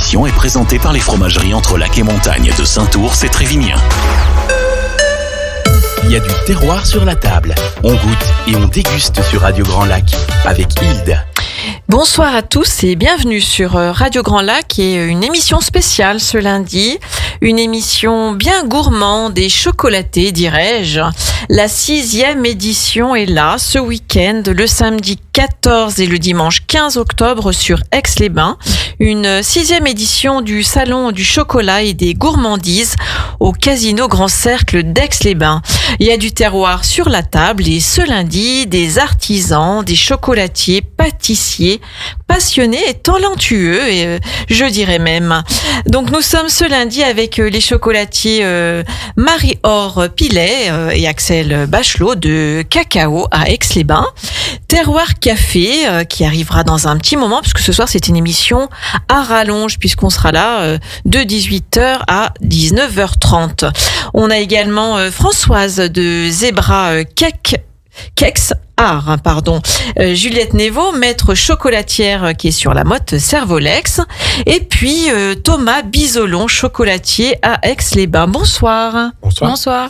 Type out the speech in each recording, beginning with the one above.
émission est présentée par les fromageries Entre Lac et Montagne de Saint-Ours et Trévignien. Il y a du terroir sur la table. On goûte et on déguste sur Radio Grand Lac avec Hilde. Bonsoir à tous et bienvenue sur Radio Grand Lac et une émission spéciale ce lundi. Une émission bien gourmande et chocolatée, dirais-je. La 6e édition est là, ce week-end, le samedi 14 et le dimanche 15 octobre sur Aix-les-Bains. Une 6e édition du Salon du chocolat et des gourmandises au Casino Grand Cercle d'Aix-les-Bains. Il y a du terroir sur la table et ce lundi, des artisans, des chocolatiers, pâtissiers, passionnés et talentueux, et je dirais même. Donc nous sommes ce lundi avec les chocolatiers Marie-Aure Pilet et Axel Bachelot de Cacao à Aix-les-Bains. Terroir Café qui arrivera dans un petit moment, puisque ce soir c'est une émission à rallonge, puisqu'on sera là de 18h à 19h30. On a également Françoise de Zebra Kex Art, Juliette Néveau, maître chocolatière qui est sur la motte Servolex, et puis Thomas Bisolon, chocolatier à Aix-les-Bains. Bonsoir. Bonsoir.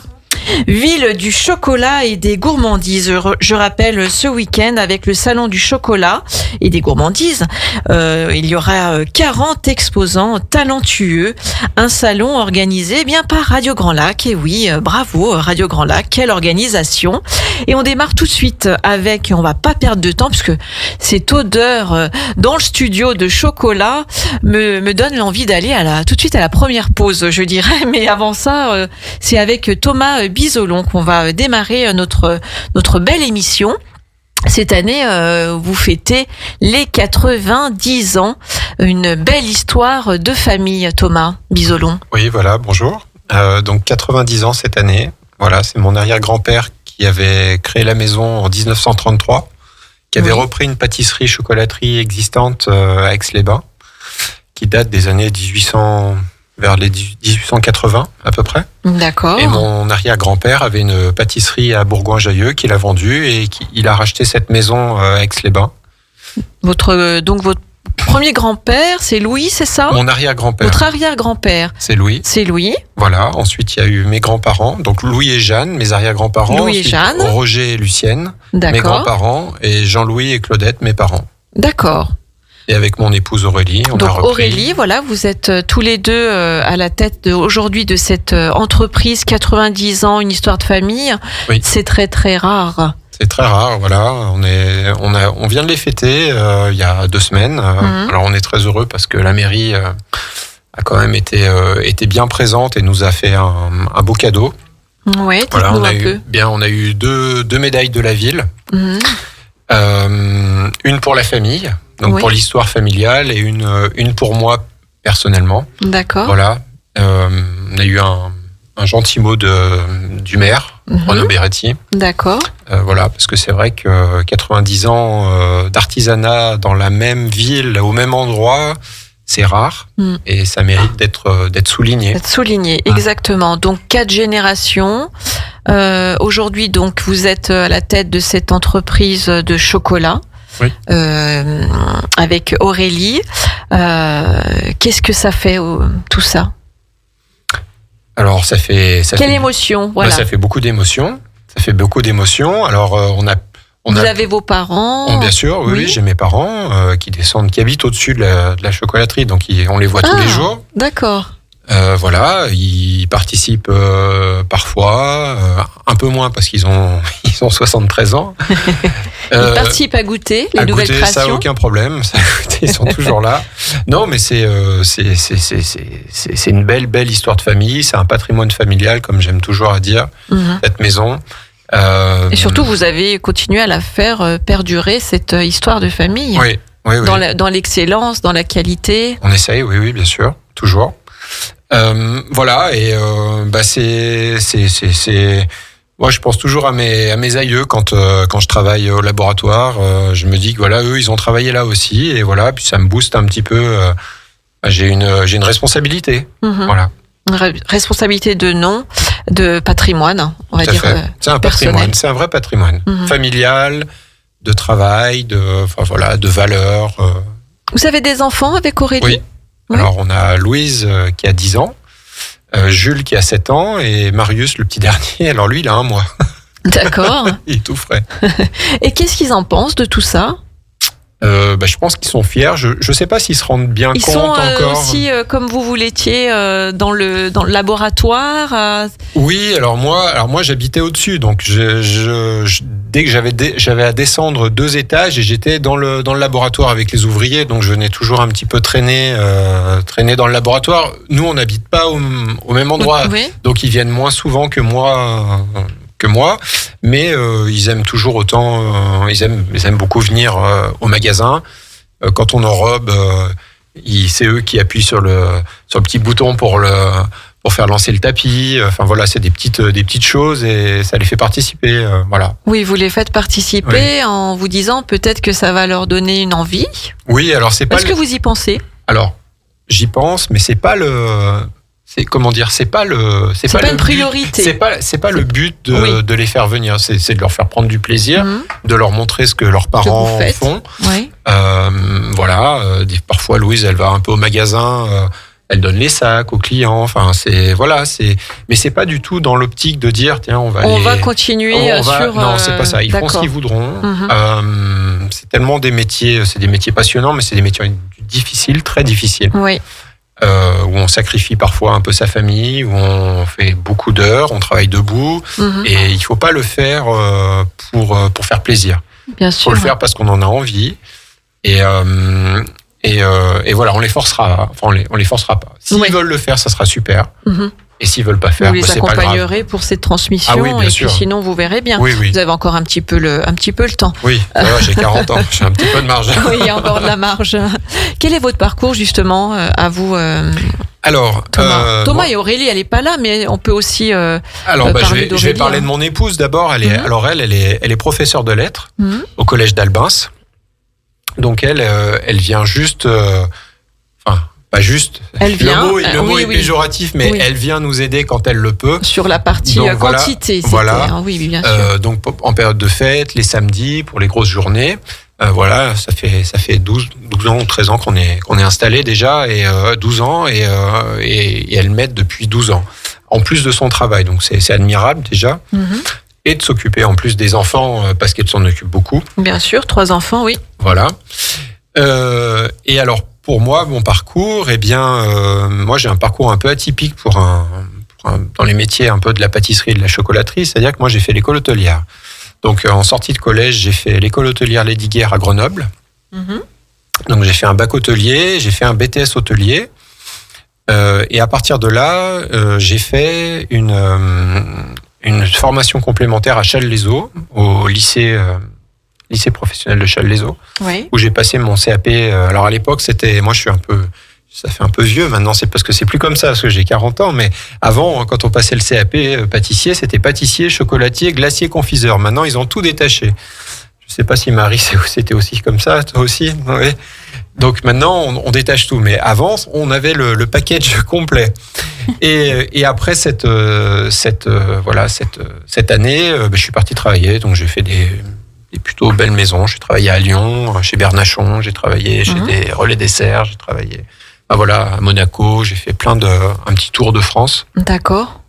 Ville du chocolat et des gourmandises. Je rappelle ce week-end avec le salon du chocolat et des gourmandises, il y aura 40 exposants talentueux. Un salon organisé bien par Radio Grand Lac. Et oui, bravo Radio Grand Lac, quelle organisation. Et on démarre tout de suite avec, on va pas perdre de temps puisque cette odeur dans le studio de chocolat me donne l'envie d'aller tout de suite à la première pause, je dirais. Mais avant ça, c'est avec Thomas Bisolon qu'on va démarrer notre belle émission. Cette année, vous fêtez les 90 ans. Une belle histoire de famille, Thomas Bisolon. Oui, voilà, bonjour. Donc 90 ans cette année. Voilà, c'est mon arrière-grand-père qui avait créé la maison en 1933, qui avait repris une pâtisserie-chocolaterie existante à Aix-les-Bains, qui date des années vers les 1880 à peu près. D'accord. Et mon arrière-grand-père avait une pâtisserie à Bourgoin-Jallieu qu'il a vendue et il a racheté cette maison à Aix-les-Bains. Votre premier grand-père, c'est Louis, c'est ça ? Mon arrière-grand-père. Votre arrière-grand-père. C'est Louis. C'est Louis. Voilà. Ensuite, il y a eu mes grands-parents, donc Louis et Jeanne, mes arrière-grands-parents. Louis et Jeanne. Roger et Lucienne, D'accord. mes grands-parents, et Jean-Louis et Claudette, mes parents. D'accord. Et avec mon épouse Aurélie, on donc a repris. Aurélie, voilà, vous êtes tous les deux à la tête aujourd'hui de cette entreprise, 90 ans, une histoire de famille. Oui. C'est très très rare. C'est très rare, voilà. On vient de les fêter il y a 2 semaines. Alors on est très heureux parce que la mairie a quand même été bien présente et nous a fait un beau cadeau. Ouais, voilà, dites-nous un peu. On a eu deux médailles de la ville. Une pour la famille, donc pour l'histoire familiale, et une pour moi personnellement. D'accord. Voilà. On a eu un gentil mot du maire, Renaud Beretti. D'accord. Voilà, parce que c'est vrai que 90 ans d'artisanat dans la même ville, au même endroit, c'est rare et ça mérite d'être souligné. D'être souligné, exactement. Donc 4 générations. Aujourd'hui, donc vous êtes à la tête de cette entreprise de chocolat. Oui. Avec Aurélie. Qu'est-ce que ça fait tout ça ? Alors Quelle émotion, voilà. Ça fait beaucoup d'émotions. Alors Vous avez vos parents. Bien sûr, oui, j'ai mes parents qui habitent au-dessus de la chocolaterie, donc on les voit tous les jours. D'accord. Voilà, ils participent parfois, un peu moins parce qu'ils ont 73 ans. Ils participent à goûter les nouvelles créations. Ça, aucun problème. Ils sont toujours là. Non, mais c'est une belle histoire de famille. C'est un patrimoine familial, comme j'aime toujours à dire, cette maison. Et surtout, vous avez continué à la faire perdurer, cette histoire de famille. Oui. Dans l'excellence, dans la qualité. On essaye, oui, bien sûr, toujours. Voilà, et moi je pense toujours à mes aïeux quand je travaille au laboratoire. Je me dis que voilà, eux ils ont travaillé là aussi, et voilà, puis ça me booste un petit peu. J'ai une responsabilité. Voilà. Responsabilité de nom, de patrimoine, on va dire. C'est un patrimoine, c'est un vrai patrimoine familial, de travail, de valeurs. Vous avez des enfants avec Aurélie ? Oui. Oui. Alors, on a Louise qui a 10 ans, Jules qui a 7 ans et Marius, le petit dernier, alors lui, il a 1 mois. D'accord. Il est tout frais. Et qu'est-ce qu'ils en pensent de tout ça? Je pense qu'ils sont fiers. Je sais pas s'ils se rendent bien Ils compte sont encore. aussi, comme vous l'étiez, dans le laboratoire. Oui, alors moi j'habitais au-dessus, donc dès que j'avais à descendre 2 étages et j'étais dans le laboratoire avec les ouvriers, donc je venais toujours un petit peu traîner dans le laboratoire. Nous on n'habite pas au même endroit, Oui. donc ils viennent moins souvent que moi. Mais ils aiment toujours autant, ils aiment beaucoup venir au magasin. Quand on enrobe, c'est eux qui appuient sur le petit bouton pour faire lancer le tapis. Enfin voilà, c'est des petites choses et ça les fait participer. Voilà. Oui, vous les faites participer en vous disant peut-être que ça va leur donner une envie. Oui, alors c'est pas. Est-ce que vous y pensez? Alors, j'y pense, mais c'est pas le. C'est comment dire, c'est pas une priorité. C'est pas le but de les faire venir. C'est de leur faire prendre du plaisir, de leur montrer ce que leurs parents font. Oui. Parfois Louise, elle va un peu au magasin, elle donne les sacs aux clients. Enfin, mais c'est pas du tout dans l'optique de dire tiens, on va continuer sur. Non, c'est pas ça. Ils font ce qu'ils voudront. C'est tellement des métiers passionnants, mais c'est des métiers difficiles, très difficiles. Oui. Où on sacrifie parfois un peu sa famille, où on fait beaucoup d'heures, on travaille debout, et il faut pas le faire pour faire plaisir. Bien sûr. Il faut le faire parce qu'on en a envie, et voilà, on les forcera. Enfin, on les forcera pas. S'ils veulent le faire, ça sera super. Et s'ils veulent pas faire, vous les c'est pas grave. accompagnerez pour cette transmission. Ah oui, bien et sûr. puis sinon, vous verrez bien. Oui. Vous avez encore un petit peu le temps. Oui, ça va, j'ai 40 ans, j'ai un petit peu de marge. Oui, il y a encore de la marge. Quel est votre parcours justement à vous, Alors, Thomas et Aurélie, elle n'est pas là, mais on peut aussi parler d'Aurélie. je vais parler de mon épouse d'abord. Elle est professeure de lettres au collège d'Albins. Donc elle vient juste, pas juste. Elle vient. Le mot est péjoratif, mais elle vient nous aider quand elle le peut. Sur la partie donc, quantité, voilà. Oui, bien sûr. Donc en période de fête, les samedis pour les grosses journées. Ça fait 12 ans ou 13 ans qu'on est installé déjà, et 12 ans, et elle m'aide depuis 12 ans. En plus de son travail, donc c'est admirable déjà. Et de s'occuper en plus des enfants, parce qu'elle s'en occupe beaucoup. Bien sûr, 3 enfants, oui. Voilà. Et alors, pour moi, mon parcours, moi j'ai un parcours un peu atypique dans les métiers un peu de la pâtisserie et de la chocolaterie, c'est-à-dire que moi j'ai fait l'école hôtelière. Donc en sortie de collège, j'ai fait l'école hôtelière Lesdiguières à Grenoble. Donc j'ai fait un bac hôtelier, j'ai fait un BTS hôtelier. Et à partir de là, j'ai fait une formation complémentaire à Challes-les-Eaux, au lycée professionnel de Challes-les-Eaux, où j'ai passé mon CAP. Alors à l'époque, moi je suis ça fait un peu vieux maintenant, c'est parce que c'est plus comme ça, parce que j'ai 40 ans, mais avant, quand on passait le CAP pâtissier, c'était pâtissier, chocolatier, glacier, confiseur. Maintenant, ils ont tout détaché. Je sais pas si Marie, c'était aussi comme ça, toi aussi. Oui. Donc maintenant, on détache tout, mais avant, on avait le package complet. Et après cette année, je suis parti travailler, donc j'ai fait des plutôt belles maisons. J'ai travaillé à Lyon, chez Bernachon, j'ai travaillé chez des Relais Desserts, j'ai travaillé à Monaco, j'ai fait un petit tour de France. D'accord.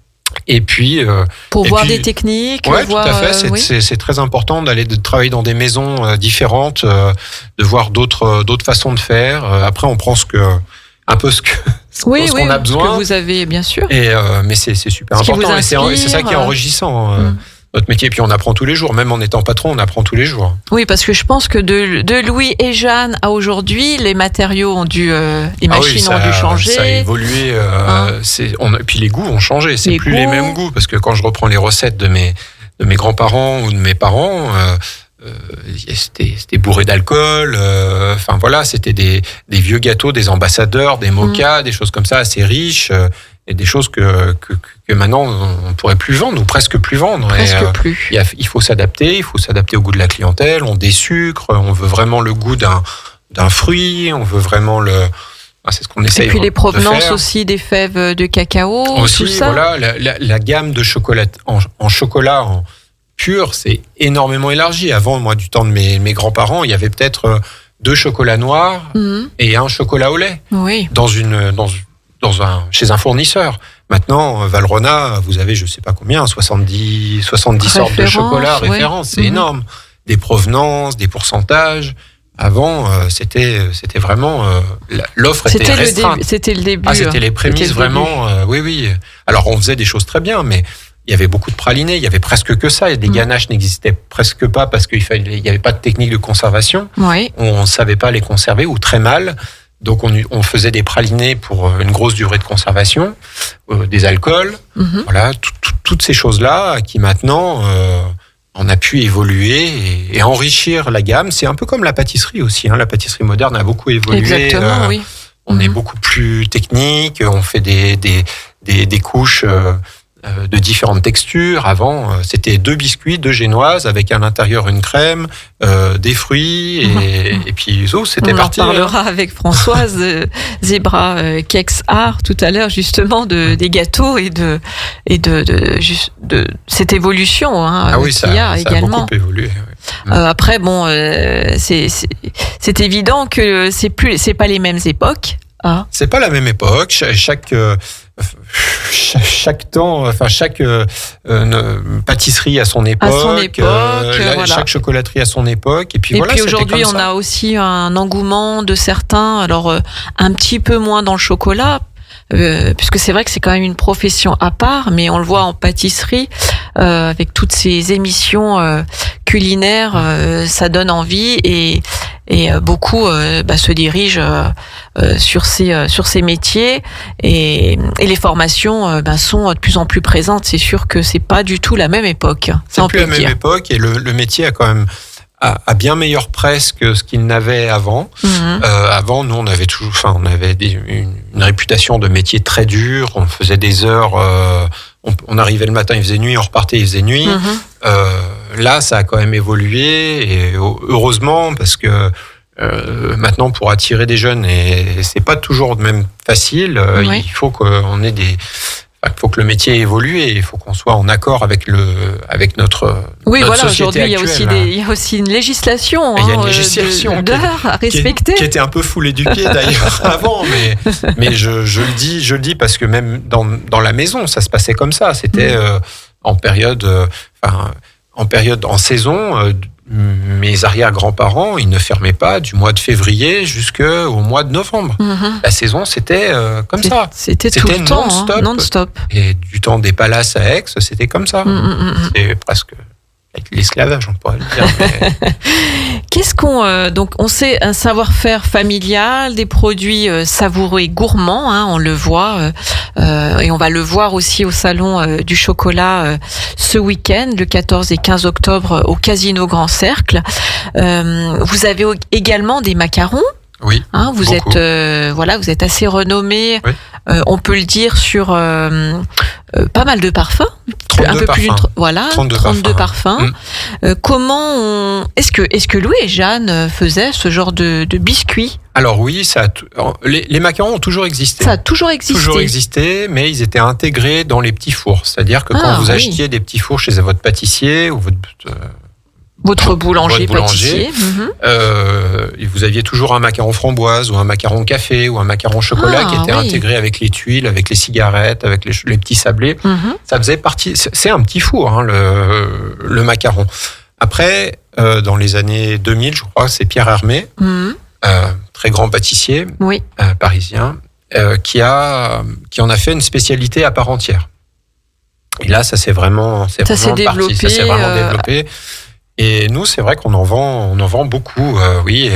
Et puis pour voir des techniques. Ouais, tout à fait. C'est très important de travailler dans des maisons différentes, de voir d'autres façons de faire. Après, on prend ce qu'on a besoin. Ce que vous avez, bien sûr. Mais c'est super important. Et c'est ça qui est enrichissant. Notre métier, et puis on apprend tous les jours, même en étant patron, on apprend tous les jours. Oui, parce que je pense que de Louis et Jeanne à aujourd'hui, les matériaux ont les machines ont dû changer. Ça a évolué, et puis les goûts ont changé, c'est plus les mêmes goûts, parce que quand je reprends les recettes de mes grands-parents ou de mes parents, c'était bourré d'alcool, c'était des vieux gâteaux, des ambassadeurs, des mochas, des choses comme ça, assez riches. Et des choses que maintenant on pourrait plus vendre ou presque plus vendre. Plus. Il faut s'adapter au goût de la clientèle. On désucre, on veut vraiment le goût d'un fruit, on veut vraiment c'est ce qu'on essaye de faire. Et puis les provenances aussi des fèves de cacao, aussi, tout ça. Voilà, la gamme de chocolat en chocolat pur, c'est énormément élargi. Avant, moi, du temps de mes grands-parents, il y avait peut-être 2 chocolats noirs et un chocolat au lait Oui. Chez un fournisseur. Maintenant, Valrhona, vous avez, je sais pas combien, 70 sortes de chocolat références. C'est énorme. Des provenances, des pourcentages. Avant, c'était vraiment l'offre était restreinte. C'était le début. Ah, c'était les prémices vraiment. Oui. Alors, on faisait des choses très bien, mais il y avait beaucoup de pralinés. Il y avait presque que ça. Les ganaches n'existaient presque pas parce qu'il y avait pas de technique de conservation. Oui. On savait pas les conserver ou très mal. Donc, on faisait des pralinés pour une grosse durée de conservation, des alcools, voilà, toutes ces choses-là qui maintenant, on a pu évoluer et enrichir la gamme. C'est un peu comme la pâtisserie aussi. La pâtisserie moderne a beaucoup évolué. Exactement, oui. On est beaucoup plus technique. On fait des couches de différentes textures. Avant, c'était 2 biscuits, 2 génoises avec à l'intérieur une crème, des fruits et puis c'était parti. On en parlera avec Françoise Zebra Kex Art tout à l'heure justement des gâteaux et de cette évolution qu'il y a également. Ça a beaucoup évolué. Oui. Après c'est évident que c'est pas les mêmes époques. C'est pas la même époque. Chaque pâtisserie à son époque. Voilà. Chaque chocolaterie à son époque. Et puis aujourd'hui, on a aussi un engouement de certains. Alors un petit peu moins dans le chocolat. Puisque c'est vrai que c'est quand même une profession à part, mais on le voit en pâtisserie avec toutes ces émissions culinaires, ça donne envie et beaucoup se dirigent sur ces métiers et les formations sont de plus en plus présentes. C'est sûr que c'est pas du tout la même époque. C'est plus la même époque et le métier a quand même a bien meilleure presse que ce qu'il n'avait avant. Avant, nous, on avait une réputation de métier très dur. On faisait des heures. On arrivait le matin, il faisait nuit. On repartait, il faisait nuit. Là, ça a quand même évolué et heureusement parce que maintenant, pour attirer des jeunes, et c'est pas toujours même facile. Il faut qu'on ait il faut que le métier évolue et il faut qu'on soit en accord avec notre société aujourd'hui, actuelle. Il y a aussi une législation, il y a une législation d'heures à respecter. Qui était un peu foulée du pied d'ailleurs avant, mais je le dis parce que même dans la maison, ça se passait comme ça. C'était en saison. Mes arrière-grands-parents, ils ne fermaient pas du mois de février jusqu'au mois de novembre. La saison, c'était comme ça. C'était tout le temps, non-stop. Et du temps des palaces à Aix, c'était comme ça. C'est presque avec l'esclavage, on pourrait le dire. Mais... Qu'est-ce donc on sait un savoir-faire familial, des produits savoureux et gourmands, on le voit, et on va le voir aussi au salon du chocolat ce week-end, le 14 et 15 octobre au Casino Grand Cercle. Vous avez également des macarons. Oui. Vous êtes assez renommé. Oui. On peut le dire sur pas mal de parfums. 32 parfums. 32 parfums. Comment est-ce que Louis et Jeanne faisaient ce genre de biscuits? Alors oui, les macarons ont toujours existé. Ça a toujours existé. Toujours existé, mais ils étaient intégrés dans les petits fours. C'est-à-dire que quand vous achetiez des petits fours chez votre pâtissier ou votre boulanger pâtissier. Vous aviez toujours un macaron framboise ou un macaron café ou un macaron chocolat qui était intégré avec les tuiles, avec les cigarettes, avec les petits sablés. Ça faisait partie. C'est un petit four, le macaron. Après, dans les années 2000, je crois, c'est Pierre Hermé, très grand pâtissier parisien, qui en a fait une spécialité à part entière. Et là, ça s'est vraiment développé. Et nous, c'est vrai qu'on en vend beaucoup, oui.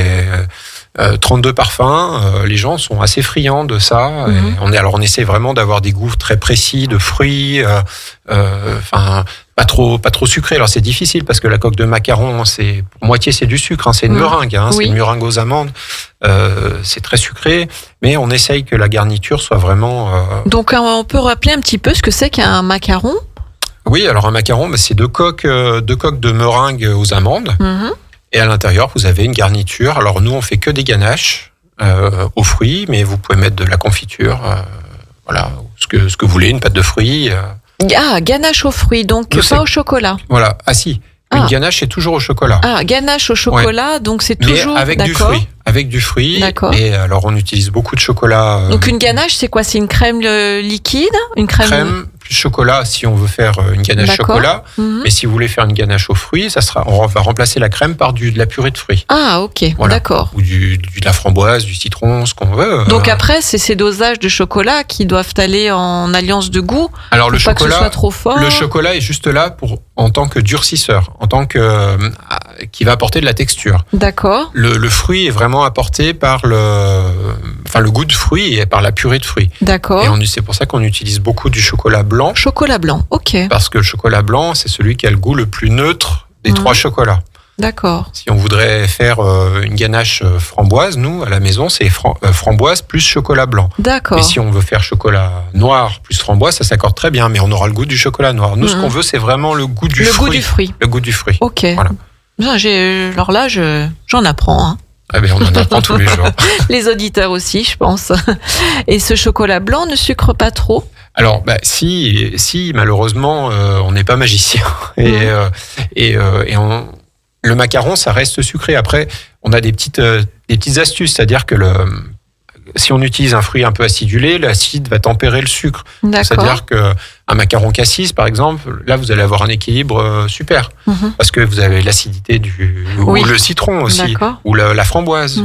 32 parfums, les gens sont assez friands de ça. Et on essaie vraiment d'avoir des goûts très précis de fruits, pas trop sucré. Alors c'est difficile parce que la coque de macaron, moitié c'est du sucre, c'est une meringue, c'est une meringue aux amandes. C'est très sucré, mais on essaye que la garniture soit vraiment. Donc on peut rappeler un petit peu ce que c'est qu'un macaron. Oui, alors un macaron, c'est deux coques de meringue aux amandes. Et à l'intérieur, vous avez une garniture. Alors nous, on fait que des ganaches aux fruits, mais vous pouvez mettre de la confiture, ce que vous voulez, une pâte de fruits. Ganache aux fruits, donc pas au chocolat. Voilà, si. Une ganache, c'est toujours au chocolat. Ah, ganache au chocolat, donc c'est toujours... Mais avec du fruit. Avec du fruit. D'accord. Et alors, on utilise beaucoup de chocolat. Donc une ganache, c'est quoi? C'est une crème liquide? Une crème plus chocolat si on veut faire une ganache chocolat. Mais si vous voulez faire une ganache aux fruits, on va remplacer la crème par de la purée de fruits. Ah, ok, voilà. D'accord. Ou de la framboise, du citron, ce qu'on veut. Donc après, c'est ces dosages de chocolat qui doivent aller en alliance de goût. Alors le chocolat, pas que ce soit trop fort. Le chocolat est juste là en tant que durcisseur, qui va apporter de la texture. D'accord. Le fruit est vraiment apporté par le goût de fruit et par la purée de fruits. D'accord. Et c'est pour ça qu'on utilise beaucoup du chocolat blanc. Chocolat blanc, ok. Parce que le chocolat blanc, c'est celui qui a le goût le plus neutre des 3 chocolats. D'accord. Si on voudrait faire une ganache framboise, nous, à la maison, c'est framboise plus chocolat blanc. D'accord. Et si on veut faire chocolat noir plus framboise, ça s'accorde très bien, mais on aura le goût du chocolat noir. Nous, ce qu'on veut, c'est vraiment le goût du fruit. Le goût du fruit. Le goût du fruit. Ok. Voilà. Alors là, j'en apprends. Hein. Ah ben, on en apprend tous les jours. Les auditeurs aussi, je pense. Et ce chocolat blanc ne sucre pas trop? Alors, si malheureusement, on n'est pas magicien. Le macaron, ça reste sucré. Après, on a des petites astuces, c'est-à-dire que si on utilise un fruit un peu acidulé, l'acide va tempérer le sucre. D'accord. C'est-à-dire qu'un macaron cassis, par exemple, là, vous allez avoir un équilibre super. Parce que vous avez l'acidité ou le citron aussi, ou la framboise,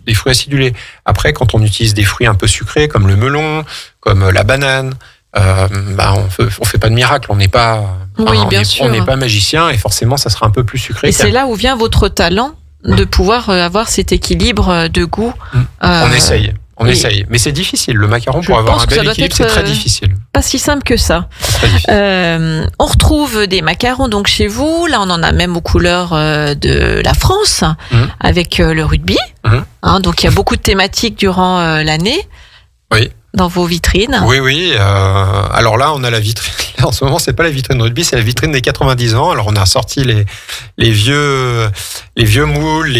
des fruits acidulés. Après, quand on utilise des fruits un peu sucrés, comme le melon, comme la banane, on fait pas de miracle, on n'est pas magicien, et forcément ça sera un peu plus sucré. Et c'est là où vient votre talent de pouvoir avoir cet équilibre de goût. On essaye, mais c'est difficile. Le macaron, pour avoir un bel équilibre, c'est très difficile. Pas si simple que ça. On retrouve des macarons donc chez vous. Là, on en a même aux couleurs de la France, avec le rugby. Donc il y a beaucoup de thématiques durant l'année. Oui. Dans vos vitrines. Oui. Alors là, on a la vitrine. En ce moment, c'est pas la vitrine rugby, c'est la vitrine des 90 ans. Alors on a sorti les vieux moules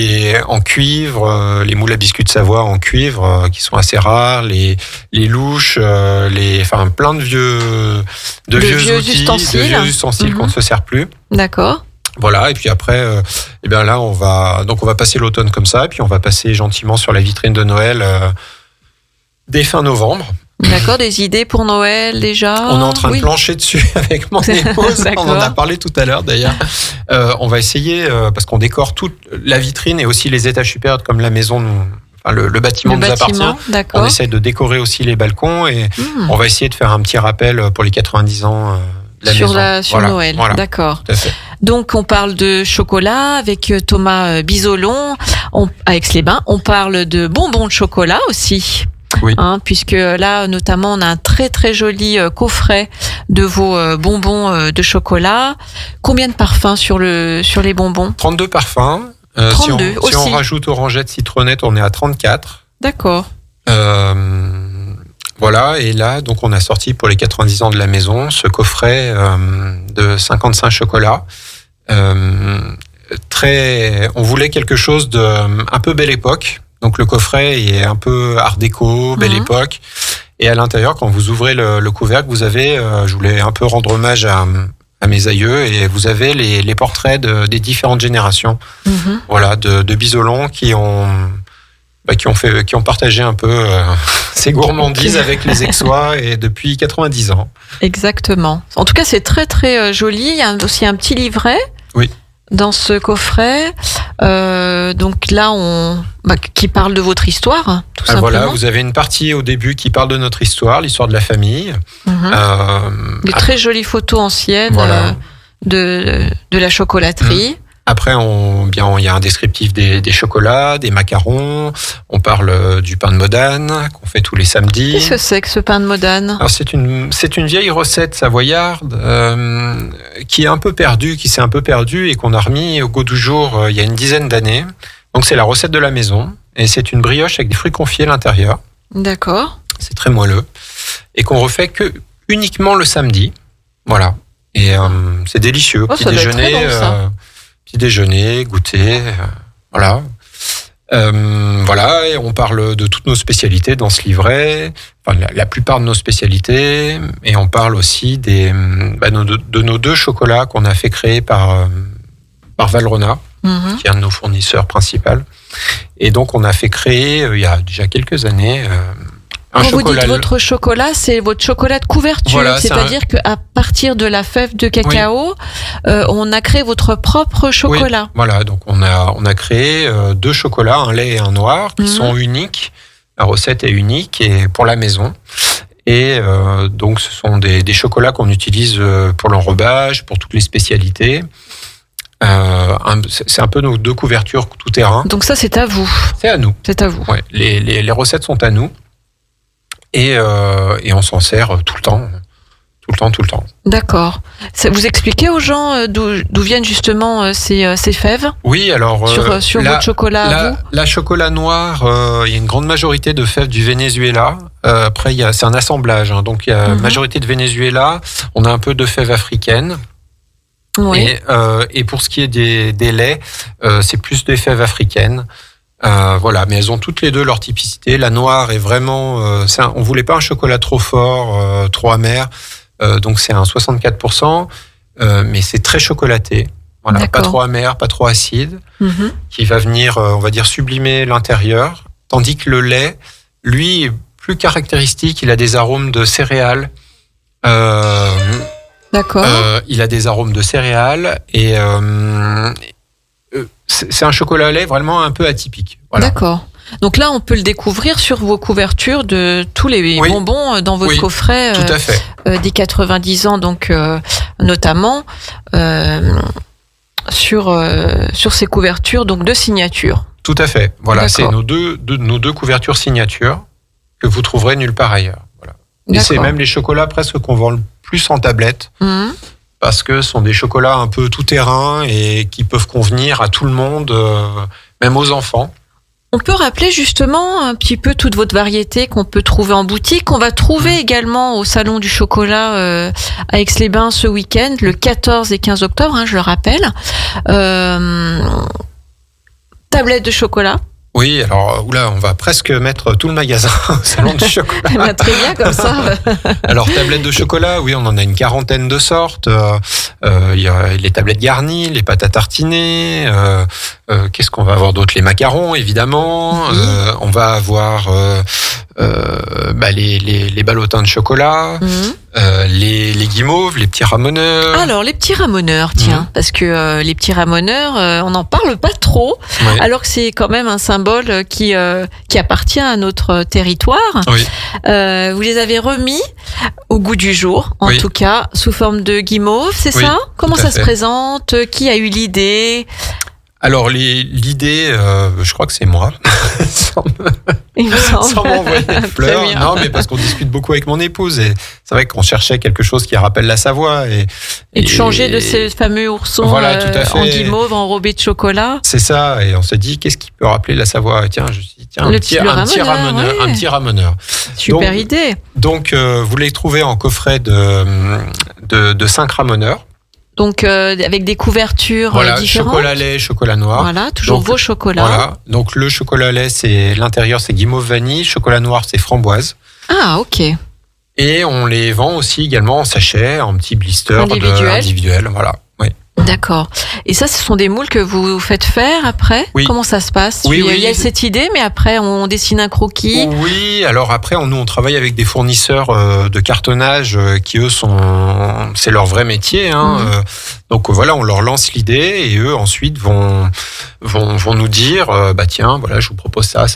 en cuivre, les moules à biscuits de Savoie en cuivre qui sont assez rares, les louches, plein de vieux ustensiles qu'on ne se sert plus. D'accord. Voilà, et puis après, là, on va passer l'automne comme ça, et puis on va passer gentiment sur la vitrine de Noël. Dès fin novembre. D'accord, des idées pour Noël déjà? On est en train de plancher dessus avec mon épouse. On en a parlé tout à l'heure d'ailleurs. On va essayer, parce qu'on décore toute la vitrine et aussi les étages supérieurs comme la maison, le bâtiment nous appartient. D'accord. On essaie de décorer aussi les balcons et on va essayer de faire un petit rappel pour les 90 ans de la maison. Sur Noël, voilà. D'accord. Tout à fait. Donc on parle de chocolat avec Thomas Bisolon à Aix-les-Bains. On parle de bonbons de chocolat aussi. Oui. Puisque là, notamment, on a un très très joli coffret de vos bonbons de chocolat. Combien de parfums sur les bonbons? 32 parfums. 32 si on rajoute orangette, citronnette, on est à 34. D'accord. Voilà, et là, donc on a sorti pour les 90 ans de la maison ce coffret de 55 chocolats. On voulait quelque chose de un peu belle époque. Donc le coffret est un peu art déco, belle époque. Et à l'intérieur, quand vous ouvrez le couvercle, vous avez, je voulais un peu rendre hommage à mes aïeux, et vous avez les portraits des différentes générations. Voilà, de Bisolon qui ont partagé un peu ces gourmandises avec les Aixois et depuis 90 ans. Exactement. En tout cas, c'est très très joli. Il y a aussi un petit livret. Oui. Dans ce coffret, donc là, qui parle de votre histoire, tout simplement. Voilà, vous avez une partie au début qui parle de notre histoire, l'histoire de la famille. Des très jolies photos anciennes de la chocolaterie. Après, il y a un descriptif des chocolats, des macarons. On parle du pain de Modane qu'on fait tous les samedis. Qu'est-ce que c'est que ce pain de Modane? Alors c'est une vieille recette savoyarde qui s'est un peu perdue et qu'on a remis au goût du jour il y a une dizaine d'années. Donc c'est la recette de la maison et c'est une brioche avec des fruits confits à l'intérieur. D'accord. C'est très moelleux et qu'on refait uniquement le samedi. Voilà. Et c'est délicieux. Petit déjeuner, goûter, voilà. Voilà, et on parle de toutes nos spécialités dans ce livret, enfin, la plupart de nos spécialités, et on parle aussi de nos 2 chocolats qu'on a fait créer par Valrhona, qui est un de nos fournisseurs principaux. Et donc, on a fait créer, il y a déjà quelques années, un Quand chocolat. vous dites votre chocolat, c'est votre chocolat de couverture. Voilà, c'est-à-dire qu'à partir de la fève de cacao, on a créé votre propre chocolat. Oui, voilà, donc on a créé 2 chocolats, un lait et un noir, qui sont uniques. La recette est unique et pour la maison. Et donc, ce sont des chocolats qu'on utilise pour l'enrobage, pour toutes les spécialités. C'est un peu nos 2 couvertures tout terrain. Donc ça, c'est à vous. C'est à nous. C'est à vous. Ouais, les recettes sont à nous. Et on s'en sert tout le temps. D'accord. Vous expliquez aux gens d'où viennent justement ces fèves? Oui, alors sur votre chocolat à vous? La chocolat noir, il y a une grande majorité de fèves du Venezuela. Après, c'est un assemblage, hein, donc il y a une majorité de Venezuela. On a un peu de fèves africaines. Oui. Et pour ce qui est des laits, c'est plus des fèves africaines. Voilà, mais elles ont toutes les 2 leur typicité. La noire est vraiment... on voulait pas un chocolat trop fort, trop amer, donc c'est un 64%, mais c'est très chocolaté. Voilà, D'accord. pas trop amer, pas trop acide, qui va venir, on va dire, sublimer l'intérieur. Tandis que le lait, lui, est plus caractéristique, il a des arômes de céréales. D'accord. Il a des arômes de céréales et... c'est un chocolat au lait vraiment un peu atypique. Voilà. D'accord. Donc là, on peut le découvrir sur vos couvertures de tous les bonbons dans votre coffret. Tout à fait. Des 90 ans, donc notamment sur ces couvertures donc de signature. Tout à fait. Voilà, D'accord. c'est nos deux couvertures signature que vous trouverez nulle part ailleurs. Voilà. Et D'accord. c'est même les chocolats presque qu'on vend le plus en tablette. Parce que ce sont des chocolats un peu tout terrain et qui peuvent convenir à tout le monde, même aux enfants. On peut rappeler justement un petit peu toute votre variété qu'on peut trouver en boutique, qu'on va trouver également au Salon du Chocolat à Aix-les-Bains ce week-end, le 14 et 15 octobre, je le rappelle. Tablette de chocolat. Oui, alors on va presque mettre tout le magasin au Salon du Chocolat. Très bien, comme ça. Alors, tablettes de chocolat, oui, on en a une 40aine de sortes. Il y a les tablettes garnies, les pâtes à tartiner. Qu'est-ce qu'on va avoir d'autre? Les macarons, évidemment. On va avoir les ballotins de chocolat, les guimauves, les petits ramoneurs. Alors, les petits ramoneurs, tiens, parce que les petits ramoneurs, on n'en parle pas trop, alors que c'est quand même un symbole qui appartient à notre territoire. Oui. Vous les avez remis au goût du jour, en tout cas, sous forme de guimauve, c'est ça? Comment ça se présente? Qui a eu l'idée? Alors, l'idée, je crois que c'est moi. Il me semble. Sans m'envoyer de fleurs. Non, mais parce qu'on discute beaucoup avec mon épouse. Et c'est vrai qu'on cherchait quelque chose qui rappelle la Savoie. Et de changer de ces fameux oursons tout à fait. en guimauve, enrobés de chocolat. C'est ça. Et on s'est dit, qu'est-ce qui peut rappeler la Savoie? Tiens, je me suis dit, tiens, un petit ramoneur. Super idée. Donc, vous les trouvez en coffret de 5 ramoneurs. Donc, avec des couvertures différentes. Chocolat lait, chocolat noir. Voilà, toujours vos chocolats. Voilà. Donc, le chocolat lait, l'intérieur, c'est guimauve vanille. Chocolat noir, c'est framboise. Ah, ok. Et on les vend aussi également en sachet, en petits blisters individuels. Voilà. Oui. D'accord. Et ça, ce sont des moules que vous faites faire après? Oui. Comment ça se passe? Oui, Il y a cette idée, mais après, on dessine un croquis. Oui, alors après, nous, on travaille avec des fournisseurs de cartonnage qui, eux, c'est leur vrai métier. Donc voilà, on leur lance l'idée et eux, ensuite, vont nous dire, tiens, voilà, je vous propose ça.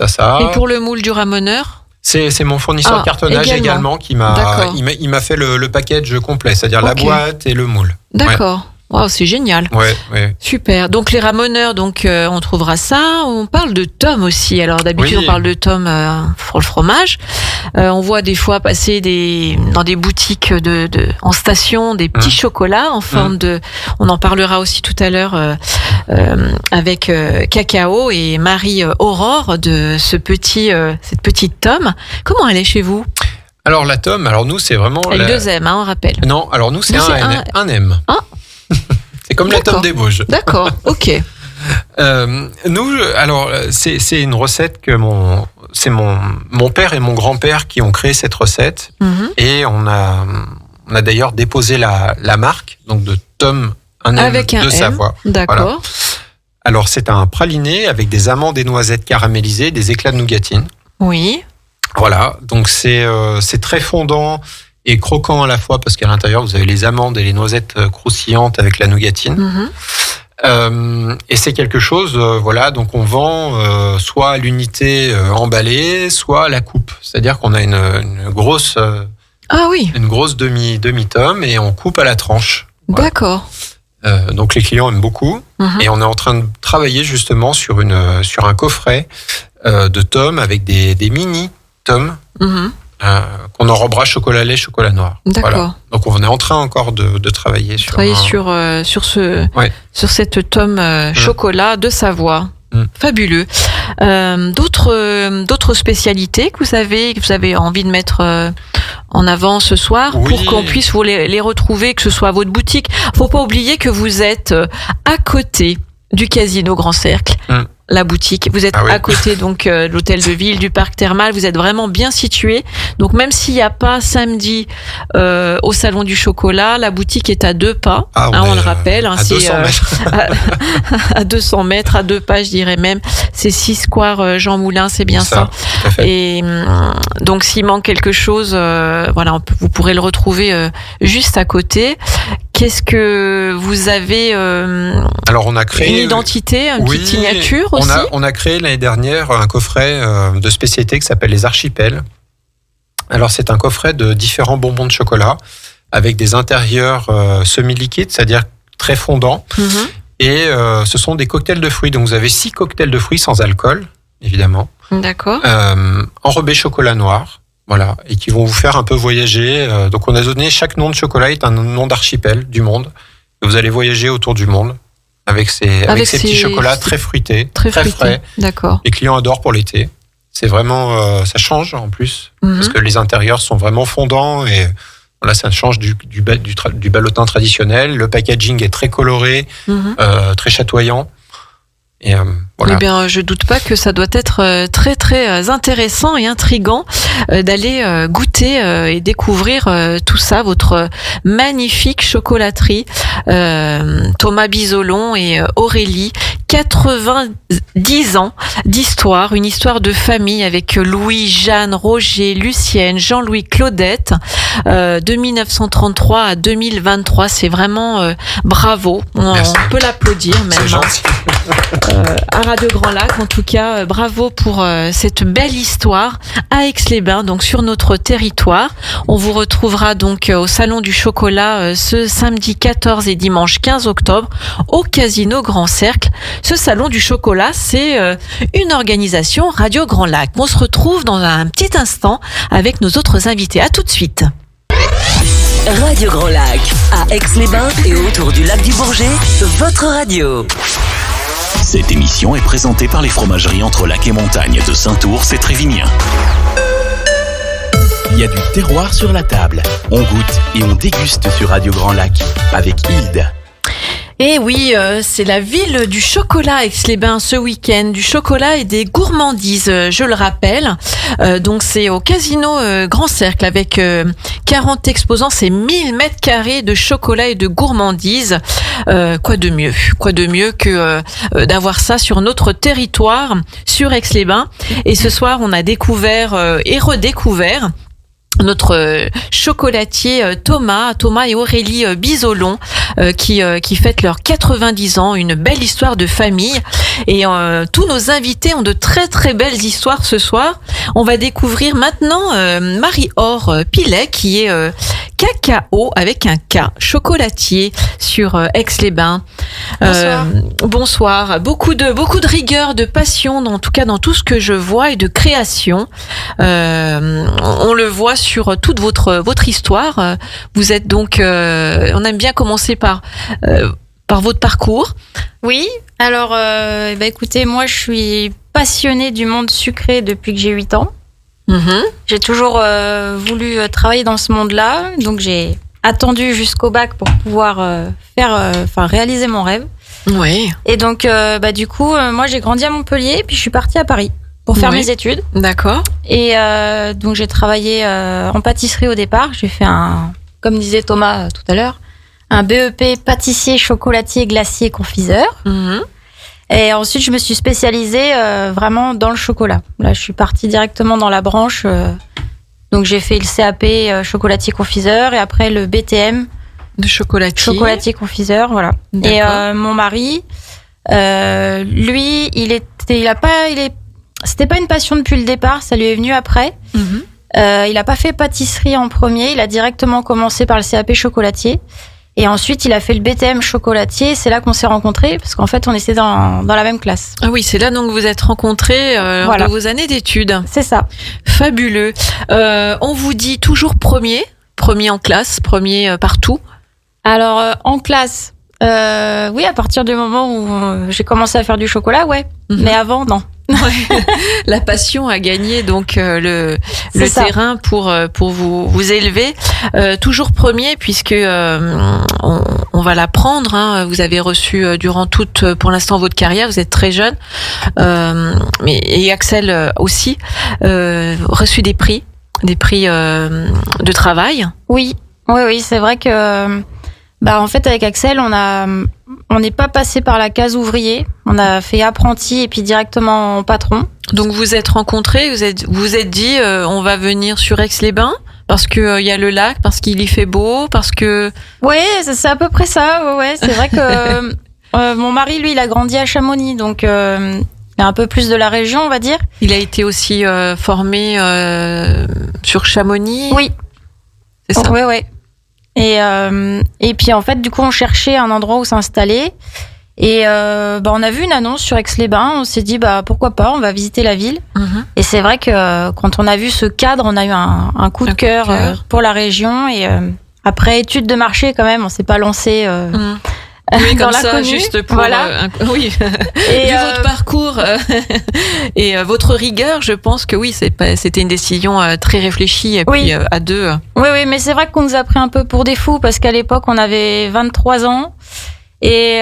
Et pour le moule du ramoneur? C'est mon fournisseur cartonnage également qui m'a fait le package complet, c'est-à-dire la boîte et le moule. D'accord. Ouais. Wow, c'est génial. Ouais. Super. Donc les ramoneurs, on trouvera ça. On parle de tomes aussi. Alors d'habitude on parle de tomes pour le fromage. On voit des fois passer dans des boutiques en station des petits chocolats en forme de. On en parlera aussi tout à l'heure avec Cacao et Marie Aurore de cette petite tome. Comment elle est chez vous? Alors la tome, nous c'est vraiment. Avec 2 M, on rappelle. Non, alors nous c'est un M. Ah. C'est comme la tome des Bauges. D'accord, ok. Nous, alors, c'est une recette que mon père et mon grand-père qui ont créé cette recette. Et on a d'ailleurs déposé la marque, donc de Tom, un M Avec un de M. Savoie. D'accord. Voilà. Alors, c'est un praliné avec des amandes et noisettes caramélisées, des éclats de nougatine. Oui. Voilà, donc c'est très fondant et croquant à la fois parce qu'à l'intérieur vous avez les amandes et les noisettes croustillantes avec la nougatine. Et c'est quelque chose, voilà, donc on vend soit à l'unité emballée, soit à la coupe. C'est-à-dire qu'on a une grosse une grosse demi-tome et on coupe à la tranche. Voilà. D'accord. Donc les clients aiment beaucoup et on est en train de travailler justement sur un coffret de tomes avec des mini tomes qu'on enrobera chocolat lait, chocolat noir. D'accord. Voilà. Donc on est en train encore de travailler sur cette tome chocolat de Savoie. Fabuleux. D'autres spécialités que vous avez envie de mettre en avant ce soir pour qu'on puisse vous les retrouver, que ce soit à votre boutique. Faut pas oublier que vous êtes à côté du Casino Grand Cercle. La boutique. Vous êtes à côté donc de l'hôtel de ville, du parc thermal. Vous êtes vraiment bien situé. Donc même s'il n'y a pas samedi au salon du chocolat, la boutique est à 2 pas. On le rappelle. À 200 mètres. À 200 mètres, à 2 pas, je dirais même. C'est 6 square Jean Moulin, c'est bien ça. Tout à fait. Et donc s'il manque quelque chose, vous pourrez le retrouver juste à côté. Qu'est-ce que vous avez Alors on a créé une identité, une petite signature aussi. On a créé l'année dernière un coffret de spécialité qui s'appelle les Archipels. Alors c'est un coffret de différents bonbons de chocolat avec des intérieurs semi-liquides, c'est-à-dire très fondants. Et ce sont des cocktails de fruits. Donc vous avez 6 cocktails de fruits sans alcool, évidemment. D'accord. Enrobés chocolat noir. Voilà, et qui vont vous faire un peu voyager. Donc on a donné, chaque nom de chocolat est un nom d'archipel du monde. Et vous allez voyager autour du monde avec ces petits chocolats très fruités, très frais. D'accord. Les clients adorent pour l'été. C'est vraiment, ça change en plus, parce que les intérieurs sont vraiment fondants et voilà, ça change du ballotin traditionnel. Le packaging est très coloré, très chatoyant. Et voilà. Eh bien, je doute pas que ça doit être très très intéressant et intriguant d'aller goûter et découvrir tout ça, votre magnifique chocolaterie. Thomas Bisolon et Aurélie, 90 ans d'histoire, une histoire de famille avec Louis, Jeanne, Roger, Lucienne, Jean-Louis, Claudette, de 1933 à 2023. C'est vraiment bravo. On peut l'applaudir même. C'est gentil. À Radio Grand Lac, en tout cas, bravo pour cette belle histoire à Aix-les-Bains, donc sur notre territoire. On vous retrouvera donc au Salon du Chocolat ce samedi 14 et dimanche 15 octobre au Casino Grand Cercle. Ce Salon du Chocolat, c'est une organisation Radio Grand Lac. On se retrouve dans un petit instant avec nos autres invités. À tout de suite. Radio Grand Lac, à Aix-les-Bains et autour du lac du Bourget, votre radio. Cette émission est présentée par les fromageries Entre Lac et Montagne de Saint-Ours et Trévignien. Il y a du terroir sur la table. On goûte et on déguste sur Radio Grand Lac avec Hilde. Et oui, c'est la ville du chocolat Aix-les-Bains ce week-end, du chocolat et des gourmandises, je le rappelle. Donc c'est au Casino Grand Cercle avec 40 exposants, c'est 1000 mètres carrés de chocolat et de gourmandises. Quoi de mieux que d'avoir ça sur notre territoire, sur Aix-les-Bains. Et ce soir, on a découvert et redécouvert notre chocolatier Thomas et Aurélie Bisolon qui fêtent leurs 90 ans, une belle histoire de famille. Et tous nos invités ont de très très belles histoires ce soir. On va découvrir maintenant Marie-Aure Pilet qui est cacao avec un K, chocolatier sur Aix-les-Bains. Bonsoir. Beaucoup de rigueur, de passion, en tout cas dans tout ce que je vois et de création. On le voit sur toute votre histoire. Vous êtes donc, on aime bien commencer par votre parcours. Oui, alors écoutez, moi je suis passionnée du monde sucré depuis que j'ai 8 ans. J'ai toujours voulu travailler dans ce monde-là, donc j'ai attendu jusqu'au bac pour pouvoir réaliser mon rêve. Oui. Et donc, du coup, moi, j'ai grandi à Montpellier, puis je suis partie à Paris pour faire mes études. D'accord. Et donc, j'ai travaillé en pâtisserie au départ. J'ai fait comme disait Thomas tout à l'heure, un BEP pâtissier, chocolatier, glacier, confiseur. Mhm. Et ensuite, je me suis spécialisée vraiment dans le chocolat. Là, je suis partie directement dans la branche. Donc, j'ai fait le CAP chocolatier confiseur et après le BTM de chocolatier confiseur, voilà. D'accord. Et mon mari, lui, c'était pas une passion depuis le départ, ça lui est venu après. Mhm. Il a pas fait pâtisserie en premier, il a directement commencé par le CAP chocolatier. Et ensuite, il a fait le BTM chocolatier. C'est là qu'on s'est rencontrés, parce qu'en fait, on était dans la même classe. Ah oui, c'est là donc que vous êtes rencontrés lors de vos années d'études. C'est ça. Fabuleux. On vous dit toujours premier en classe, premier partout. Alors, en classe, oui, à partir du moment où j'ai commencé à faire du chocolat, ouais. Mhm. Mais avant, non. Ouais. La passion a gagné donc le terrain pour vous élever. Toujours premier puisque on va l'apprendre. Hein, vous avez reçu durant toute pour l'instant votre carrière. Vous êtes très jeune, et Axel aussi reçu des prix de travail. Oui, c'est vrai que en fait avec Axel on n'est pas passé par la case ouvrier, on a fait apprenti et puis directement patron. Donc vous êtes rencontrés, vous êtes dit on va venir sur Aix-les-Bains parce que y a le lac, parce qu'il y fait beau, parce que ouais, c'est à peu près ça. Ouais, c'est vrai que mon mari lui il a grandi à Chamonix, donc il est un peu plus de la région, on va dire. Il a été aussi formé sur Chamonix. Oui, c'est ça. Ouais. Et puis en fait, du coup, on cherchait un endroit où s'installer. Et on a vu une annonce sur Aix-les-Bains. On s'est dit pourquoi pas, on va visiter la ville. Mm-hmm. Et c'est vrai que quand on a vu ce cadre, on a eu un coup de cœur pour la région. Et après étude de marché, quand même, on s'est pas lancé. Oui, dans comme ça, l'inconnu. juste pour oui. Et vu votre parcours et votre rigueur, je pense que oui, c'était une décision très réfléchie et puis à deux. Oui, mais c'est vrai qu'on nous a pris un peu pour des fous parce qu'à l'époque, on avait 23 ans et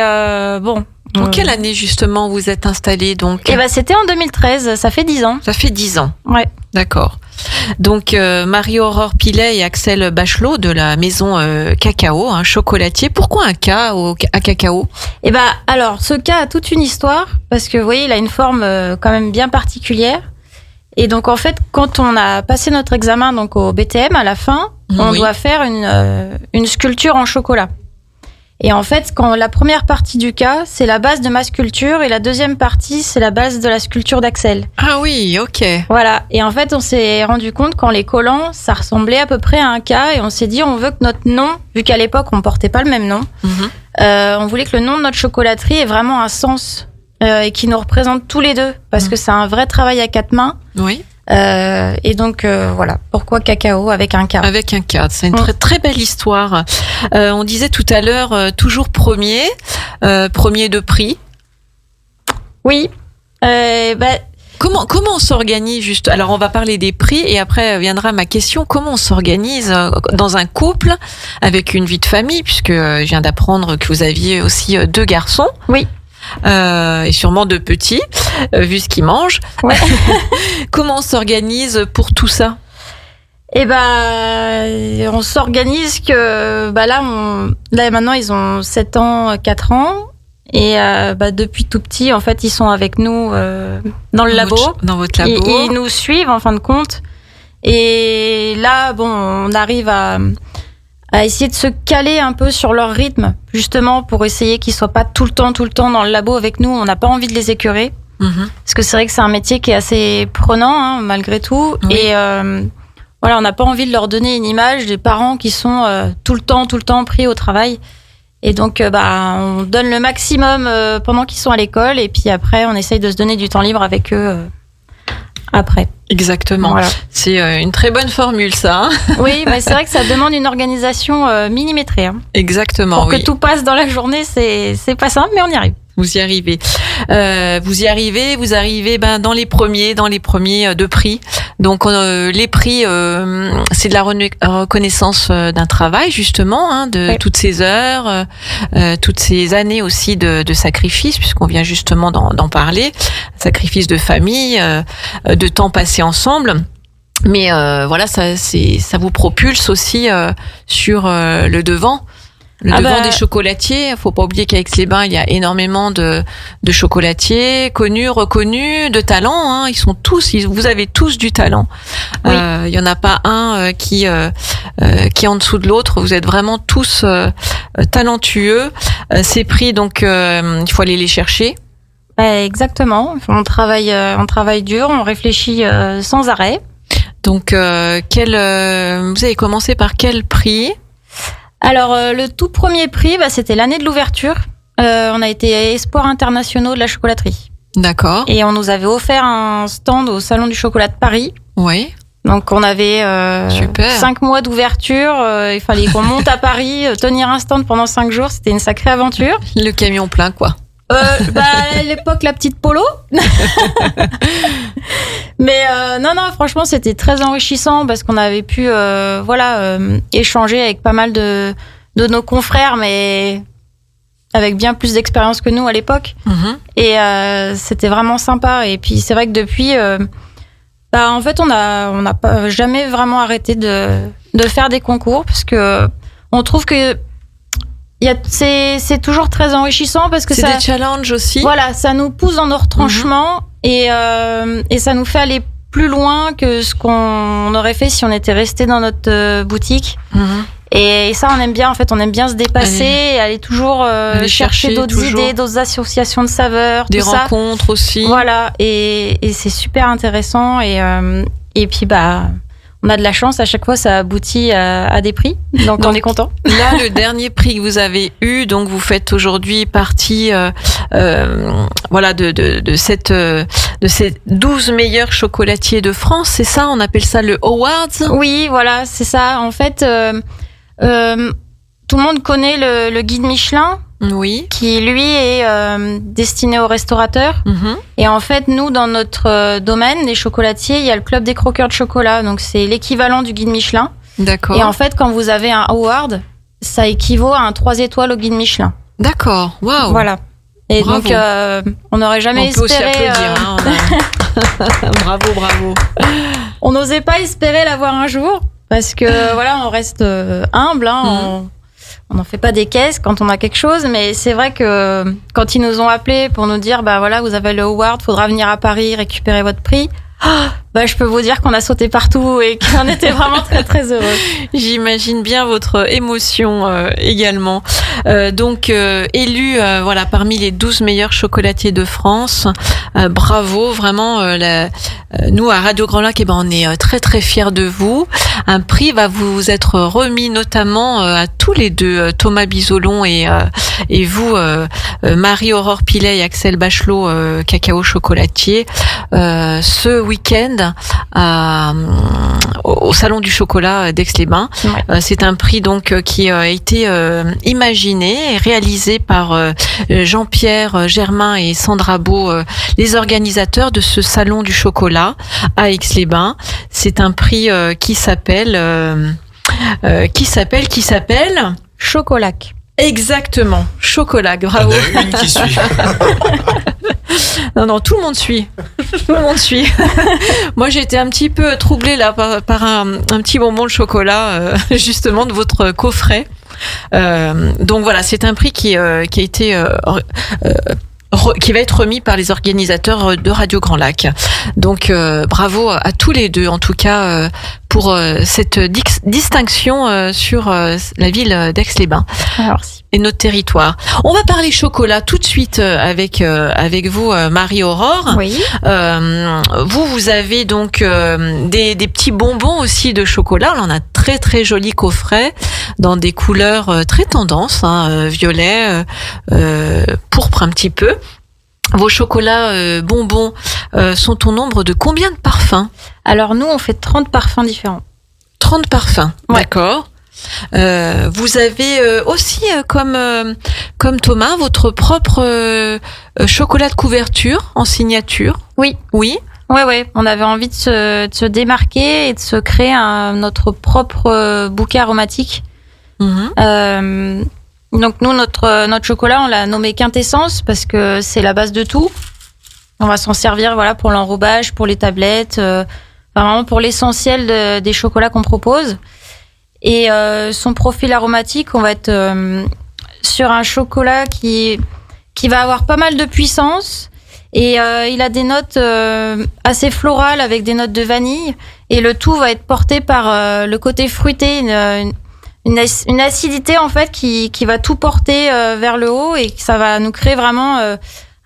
En quelle année justement vous êtes installés donc? C'était en 2013, ça fait 10 ans. Ça fait 10 ans. Ouais. D'accord. Donc Marie-Aurore Pilet et Axel Bachelot de la maison Cacao, un chocolatier. Pourquoi un K à cacao? Alors ce K a toute une histoire parce que vous voyez, il a une forme quand même bien particulière. Et donc en fait, quand on a passé notre examen donc au BTM à la fin, on doit faire une sculpture en chocolat. Et en fait, quand la première partie du K, c'est la base de ma sculpture et la deuxième partie, c'est la base de la sculpture d'Axel. Ah oui, ok. Voilà. Et en fait, on s'est rendu compte qu'en les collant, ça ressemblait à peu près à un K et on s'est dit, on veut que notre nom, vu qu'à l'époque, on portait pas le même nom, on voulait que le nom de notre chocolaterie ait vraiment un sens et qui nous représente tous les deux parce que c'est un vrai travail à 4 mains. Oui. Et donc voilà, pourquoi cacao avec un K? Avec un K, c'est une très très belle histoire. On disait tout à l'heure toujours premier de prix. Oui. Comment on s'organise juste? Alors on va parler des prix et après viendra ma question. Comment on s'organise dans un couple avec une vie de famille puisque je viens d'apprendre que vous aviez aussi 2 garçons. Oui. Et sûrement 2 petits, vu ce qu'ils mangent. Ouais. Comment on s'organise pour tout ça? On s'organise que là maintenant ils ont 7 ans, 4 ans et depuis tout petit en fait ils sont avec nous dans le labo. Dans votre labo. Et ils nous suivent en fin de compte. Et là on arrive à essayer de se caler un peu sur leur rythme, justement pour essayer qu'ils soient pas tout le temps dans le labo avec nous. On n'a pas envie de les écœurer, parce que c'est vrai que c'est un métier qui est assez prenant, malgré tout. Oui. Et on n'a pas envie de leur donner une image des parents qui sont tout le temps pris au travail. Et donc, on donne le maximum pendant qu'ils sont à l'école, et puis après, on essaye de se donner du temps libre avec eux après. Exactement. Voilà. C'est une très bonne formule, ça. Hein. Oui, mais c'est vrai que ça demande une organisation millimétrée. Hein. Exactement. Pour que tout passe dans la journée, c'est pas simple, mais on y arrive. Vous y arrivez. Vous arrivez dans les premiers de prix. Donc les prix, c'est de la reconnaissance d'un travail justement, de toutes ces heures, toutes ces années aussi de sacrifice, puisqu'on vient justement d'en parler, sacrifice de famille, de temps passé ensemble. Mais voilà, ça vous propulse aussi sur le devant. Devant des chocolatiers. Faut pas oublier qu'à Aix-les-Bains, il y a énormément de chocolatiers connus, reconnus, de talent. Ils sont tous, vous avez tous du talent. Oui. Il y en a pas un qui est en dessous de l'autre. Vous êtes vraiment tous talentueux. Ces prix, donc, il faut aller les chercher. Exactement. On travaille dur, on réfléchit sans arrêt. Donc, vous avez commencé par quel prix? Alors, le tout premier prix, c'était l'année de l'ouverture. On a été espoirs internationaux de la chocolaterie. D'accord. Et on nous avait offert un stand au Salon du Chocolat de Paris. Oui. Donc, on avait 5 mois d'ouverture. Il fallait qu'on monte à Paris, tenir un stand pendant 5 jours. C'était une sacrée aventure. Le camion plein, quoi. À l'époque, la petite Polo. Mais non, franchement, c'était très enrichissant parce qu'on avait pu échanger avec pas mal de nos confrères, mais avec bien plus d'expérience que nous à l'époque. Mm-hmm. Et c'était vraiment sympa. Et puis, c'est vrai que depuis, en fait, on n'a pas jamais vraiment arrêté de faire des concours parce que on trouve que c'est toujours très enrichissant parce que c'est des challenges aussi. Voilà, ça nous pousse dans nos retranchements et ça nous fait aller plus loin que ce qu'on aurait fait si on était resté dans notre boutique. Et ça, on aime bien. En fait, on aime bien se dépasser et aller toujours chercher d'autres idées, d'autres associations de saveurs, des rencontres aussi. Voilà, et c'est super intéressant et puis on a de la chance, à chaque fois ça aboutit à des prix, donc on est content. Là, le dernier prix que vous avez eu, donc vous faites aujourd'hui partie de ces 12 meilleurs chocolatiers de France, c'est ça? On appelle ça le Awards? Oui, voilà, c'est ça. En fait, tout le monde connaît le guide Michelin. Oui. Qui, lui, est destiné aux restaurateurs. Mm-hmm. Et en fait, nous, dans notre domaine, les chocolatiers, il y a le Club des croqueurs de chocolat. Donc, c'est l'équivalent du guide Michelin. D'accord. Et en fait, quand vous avez un award, ça équivaut à un 3 étoiles au guide Michelin. D'accord. Waouh. Voilà. Et bravo. Donc, on n'aurait jamais espéré... On peut aussi applaudir. Bravo. On n'osait pas espérer l'avoir un jour. Parce que, voilà, on reste humble, on n'en fait pas des caisses quand on a quelque chose, mais c'est vrai que quand ils nous ont appelés pour nous dire vous avez le award, faudra venir à Paris récupérer votre prix, je peux vous dire qu'on a sauté partout et qu'on était vraiment très très heureux. J'imagine bien votre émotion également. Donc élu parmi les 12 meilleurs chocolatiers de France. Bravo, vraiment nous à Radio Grand Lac, on est très très fiers de vous. Un prix va vous être remis notamment à tous les deux, Thomas Bisolon et vous, Marie-Aurore Pilet et Axel Bachelot, cacao chocolatier, ce week-end au Salon du Chocolat d'Aix-les-Bains. Ouais. C'est un prix donc qui a été imaginé et réalisé par Jean-Pierre Germain et Sandra Beau, les organisateurs de ce Salon du Chocolat à Aix-les-Bains. C'est un prix qui s'appelle Chocolac. Exactement, Chocolac, bravo. Il y en a une qui suit. Non, tout le monde suit. Tout le monde suit. Moi, j'ai été un petit peu troublée là par un petit bonbon de chocolat, justement, de votre coffret. Donc voilà, c'est un prix qui a été qui va être remis par les organisateurs de Radio Grand Lac. Donc bravo à tous les deux, en tout cas, pour cette distinction sur la ville d'Aix-les-Bains. Merci. Et notre territoire. On va parler chocolat tout de suite avec vous, Marie-Aurore. Oui. Vous avez donc des petits bonbons aussi de chocolat. On a très très jolis coffrets dans des couleurs très tendance, violet, pourpre un petit peu. Vos chocolats bonbons sont au nombre de combien de parfums? Alors nous, on fait 30 parfums différents. 30 parfums, ouais. D'accord. Vous avez aussi comme comme Thomas, votre propre chocolat de couverture en signature. Oui. Oui. Ouais. On avait envie de se démarquer et de se créer notre propre bouquet aromatique. Donc nous, notre chocolat, on l'a nommé Quintessence parce que c'est la base de tout. On va s'en servir, voilà, pour l'enrobage, pour les tablettes, vraiment pour l'essentiel des chocolats qu'on propose. Et son profil aromatique, on va être sur un chocolat qui va avoir pas mal de puissance. Et il a des notes assez florales avec des notes de vanille. Et le tout va être porté par le côté fruité, une acidité en fait qui va tout porter vers le haut et ça va nous créer vraiment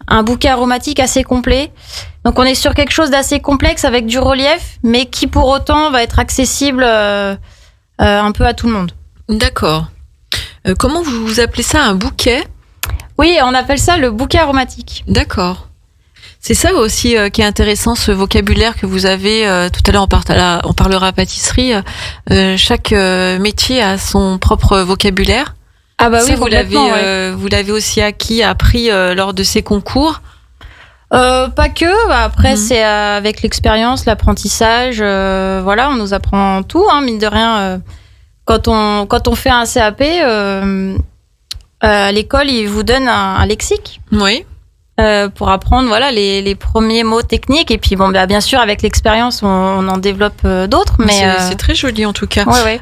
un bouquet aromatique assez complet. Donc on est sur quelque chose d'assez complexe avec du relief, mais qui pour autant va être accessible un peu à tout le monde. D'accord. Comment vous appelez ça, un bouquet ? Oui, on appelle ça le bouquet aromatique. D'accord. C'est ça aussi qui est intéressant, ce vocabulaire que vous avez. Tout à l'heure, on parlera pâtisserie. Chaque métier a son propre vocabulaire. Ah bah ça, oui, vous l'avez aussi appris lors de ces concours. Pas que. Après, c'est avec l'expérience, l'apprentissage. Voilà, on nous apprend tout, hein, mine de rien. Quand on fait un CAP, à l'école, ils vous donnent un lexique. Oui. Pour apprendre voilà les premiers mots techniques et puis bon bien sûr avec l'expérience on en développe d'autres mais c'est très joli en tout cas. Ouais.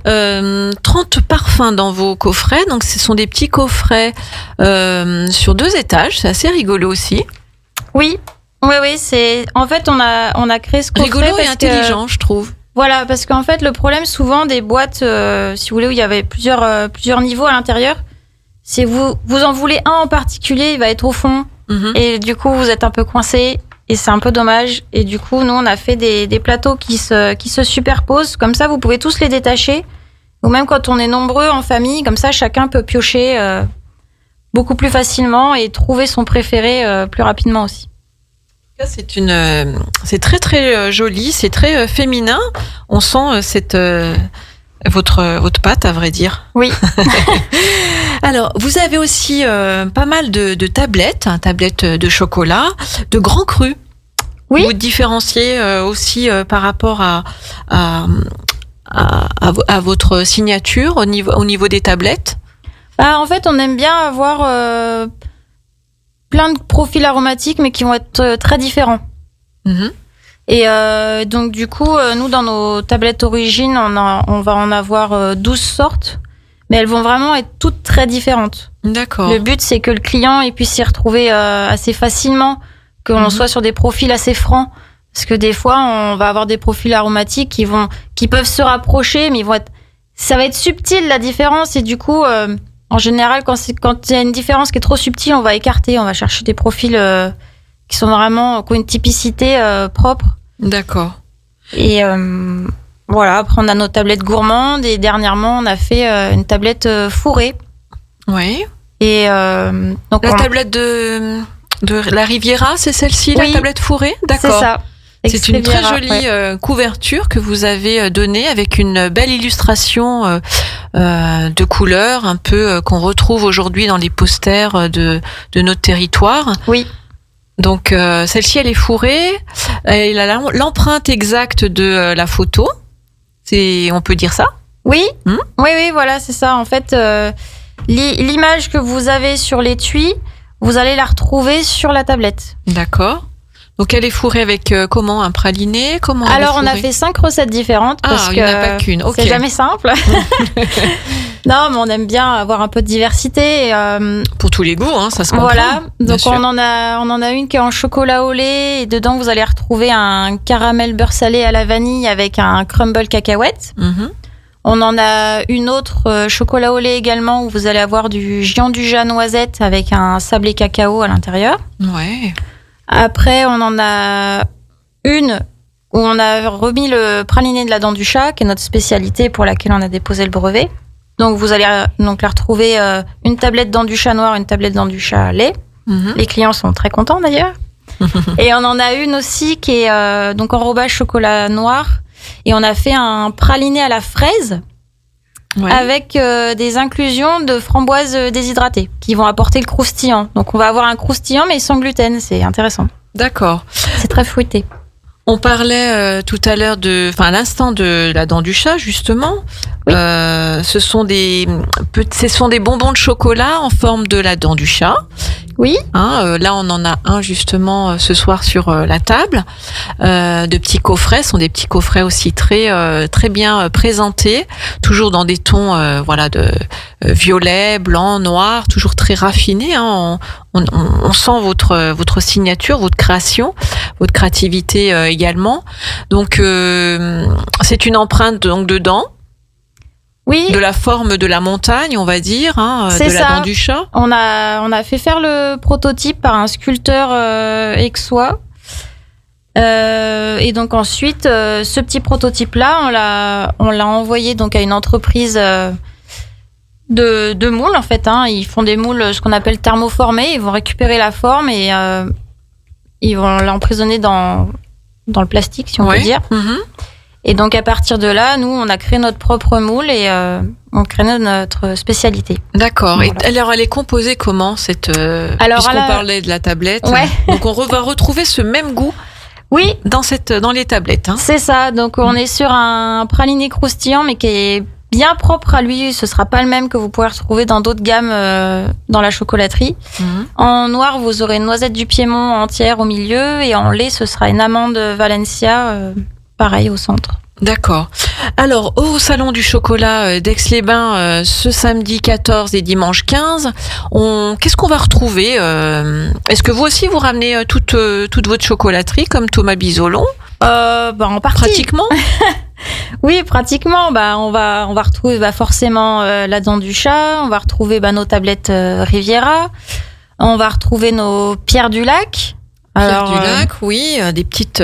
30 parfums dans vos coffrets, donc ce sont des petits coffrets sur 2 étages, c'est assez rigolo aussi. Oui, c'est en fait on a créé ce coffret rigolo et intelligent je trouve. Voilà, parce qu'en fait le problème souvent des boîtes si vous voulez où il y avait plusieurs niveaux à l'intérieur, c'est vous en voulez un en particulier, il va être au fond. Et du coup, vous êtes un peu coincé et c'est un peu dommage. Et du coup, nous, on a fait des plateaux qui se superposent. Comme ça, vous pouvez tous les détacher. Ou même quand on est nombreux en famille, comme ça, chacun peut piocher beaucoup plus facilement et trouver son préféré plus rapidement aussi. C'est très très joli, c'est très féminin. On sent votre patte, à vrai dire. Oui. Alors, vous avez aussi pas mal de tablettes, tablettes de chocolat, de grands crus. Oui. Vous différenciez aussi par rapport à votre signature au niveau des tablettes. En fait, on aime bien avoir plein de profils aromatiques, mais qui vont être très différents. Et donc du coup, nous dans nos tablettes origines, on va en avoir 12 sortes, mais elles vont vraiment être toutes très différentes. D'accord. Le but, c'est que le client il puisse s'y retrouver assez facilement, que l'on soit sur des profils assez francs, parce que des fois, on va avoir des profils aromatiques qui peuvent se rapprocher, mais ça va être subtil la différence, et du coup, en général, quand il y a une différence qui est trop subtile, on va écarter, on va chercher des profils qui sont vraiment qui ont une typicité propre. D'accord. Et voilà, après on a nos tablettes gourmandes et dernièrement on a fait une tablette fourrée. Oui. Et donc la tablette de la Riviera, c'est celle-ci, oui, la tablette fourrée. D'accord. C'est ça. C'est une très jolie couverture que vous avez donnée avec une belle illustration de couleurs un peu qu'on retrouve aujourd'hui dans les posters de notre territoire. Oui. Donc celle-ci elle est fourrée, elle a l'empreinte exacte de la photo. On peut dire ça ? Oui. Oui, voilà, c'est ça. En fait, l'image que vous avez sur l'étui, vous allez la retrouver sur la tablette. D'accord. Donc elle est fourrée avec comment ? Un praliné ? Alors on a fait 5 recettes différentes parce il n'y en a pas qu'une. Okay. C'est jamais simple. Non, mais on aime bien avoir un peu de diversité. Pour tous les goûts, hein, ça se comprend. Voilà, donc on en a une qui est en chocolat au lait et dedans vous allez retrouver un caramel beurre salé à la vanille avec un crumble cacahuète. On en a une autre chocolat au lait également où vous allez avoir du gianduja noisette avec un sablé cacao à l'intérieur. Ouais. Après, on en a une où on a remis le praliné de la dent du chat, qui est notre spécialité pour laquelle on a déposé le brevet. Donc, vous allez donc la retrouver une tablette dent du chat noir, une tablette dent du chat lait. Les clients sont très contents d'ailleurs. Et on en a une aussi qui est donc enrobage chocolat noir. Et on a fait un praliné à la fraise Ouais. avec des inclusions de framboises déshydratées qui vont apporter le croustillant. Donc on va avoir un croustillant mais sans gluten, c'est intéressant. D'accord. C'est très fruité. On parlait tout à l'heure à l'instant de la dent du chat, justement. Oui. Ce sont des bonbons de chocolat en forme de la dent du chat. Oui. Là, on en a un justement ce soir sur la table. De petits coffrets, ce sont des petits coffrets aussi très bien présentés, toujours dans des tons de violet, blanc, noir, toujours très raffinés. On sent votre signature, votre création, votre créativité également. Donc c'est une empreinte donc de dents. Oui. De la forme de la montagne, on va dire, C'est de la ça. dent du chat. On a fait faire le prototype par un sculpteur aixois. Et donc ensuite, ce petit prototype-là, on l'a envoyé donc à une entreprise de moules en fait. Ils font des moules, ce qu'on appelle thermoformés. Ils vont récupérer la forme et ils vont l'emprisonner dans le plastique, si on peut dire. Mm-hmm. Et donc à partir de là, nous, on a créé notre propre moule et on crée notre spécialité. D'accord. Voilà. Et alors, elle est composée comment cette Alors, puisqu'on parlait de la tablette. Ouais. Donc on va retrouver ce même goût. Oui, Dans les tablettes. c'est ça. Donc on est sur un praliné croustillant, mais qui est bien propre à lui. Ce sera pas le même que vous pouvez retrouver dans d'autres gammes dans la chocolaterie. Mhm. En noir, vous aurez une noisette du Piémont entière au milieu, et en lait, ce sera une amande Valencia, pareil au centre. D'accord. Alors, au Salon du chocolat d'Aix-les-Bains, ce samedi 14 et dimanche 15, qu'est-ce qu'on va retrouver Est-ce que vous aussi, vous ramenez toute votre chocolaterie, comme Thomas Bisolon En partie. Pratiquement. Oui, pratiquement. On va retrouver forcément la dent du chat. On va retrouver nos tablettes Riviera. On va retrouver nos pierres du lac. Pierre du lac, oui, des petites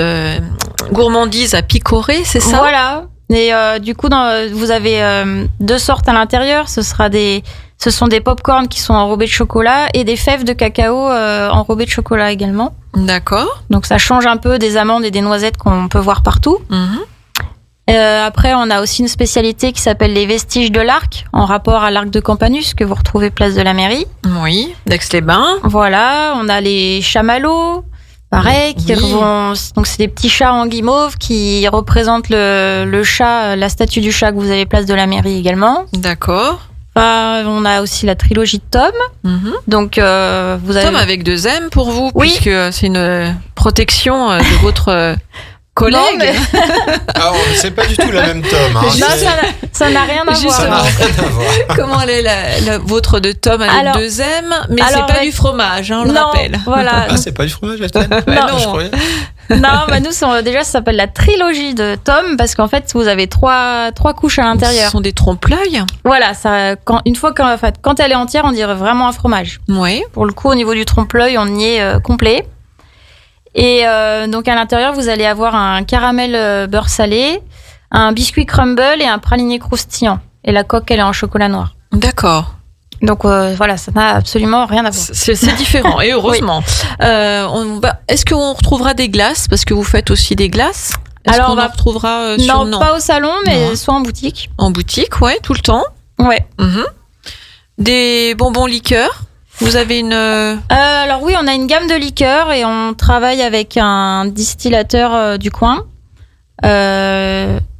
gourmandises à picorer, c'est ça? Voilà. Et du coup, vous avez deux sortes à l'intérieur. Ce sont des pop-corn qui sont enrobés de chocolat et des fèves de cacao enrobées de chocolat également. D'accord. Donc ça change un peu des amandes et des noisettes qu'on peut voir partout. Mhm. Après, on a aussi une spécialité qui s'appelle les vestiges de l'arc, en rapport à l'arc de Campanus que vous retrouvez place de la mairie. Oui, d'Aix-les-Bains. Voilà, on a les chamallows. Pareil, donc c'est des petits chats en guimauve qui représentent le chat, la statue du chat que vous avez place de la mairie également. D'accord. On a aussi la trilogie de Tom. Mhm. Donc vous avez Tom avec 2 M pour vous, Oui. puisque c'est une protection de votre collègue. Non, mais- Alors, c'est pas du tout la même Tom. Hein. Non, C'est- ça n'a rien à Juste voir. ça n'a rien à voir. Comment elle est la vôtre de Tom avec Alors- 2 M, mais c'est alors, pas ouais. du fromage, on le Non, rappelle. voilà. Ah, c'est pas du fromage, la tienne Non. Je croyais. Non, nous, déjà, ça s'appelle la trilogie de Tom parce qu'en fait, vous avez trois couches à Ce l'intérieur. sont des trompe-l'œil. Voilà, quand elle est entière, on dirait vraiment un fromage. Oui. Pour le coup, au niveau du trompe-l'œil, on y est complet. Et donc à l'intérieur, vous allez avoir un caramel beurre salé, un biscuit crumble et un praliné croustillant. Et la coque, elle est en chocolat noir. D'accord. Donc voilà, ça n'a absolument rien à voir. C'est différent, et heureusement. Est-ce qu'on retrouvera des glaces? Parce que vous faites aussi des glaces. Est-ce Alors, qu'on on va- en retrouvera Non, pas au salon, mais Non. soit en boutique. en boutique, ouais, tout le temps. Ouais. Mhm. Des bonbons liqueurs. Vous avez une... Alors oui, on a une gamme de liqueurs et on travaille avec un distillateur du coin.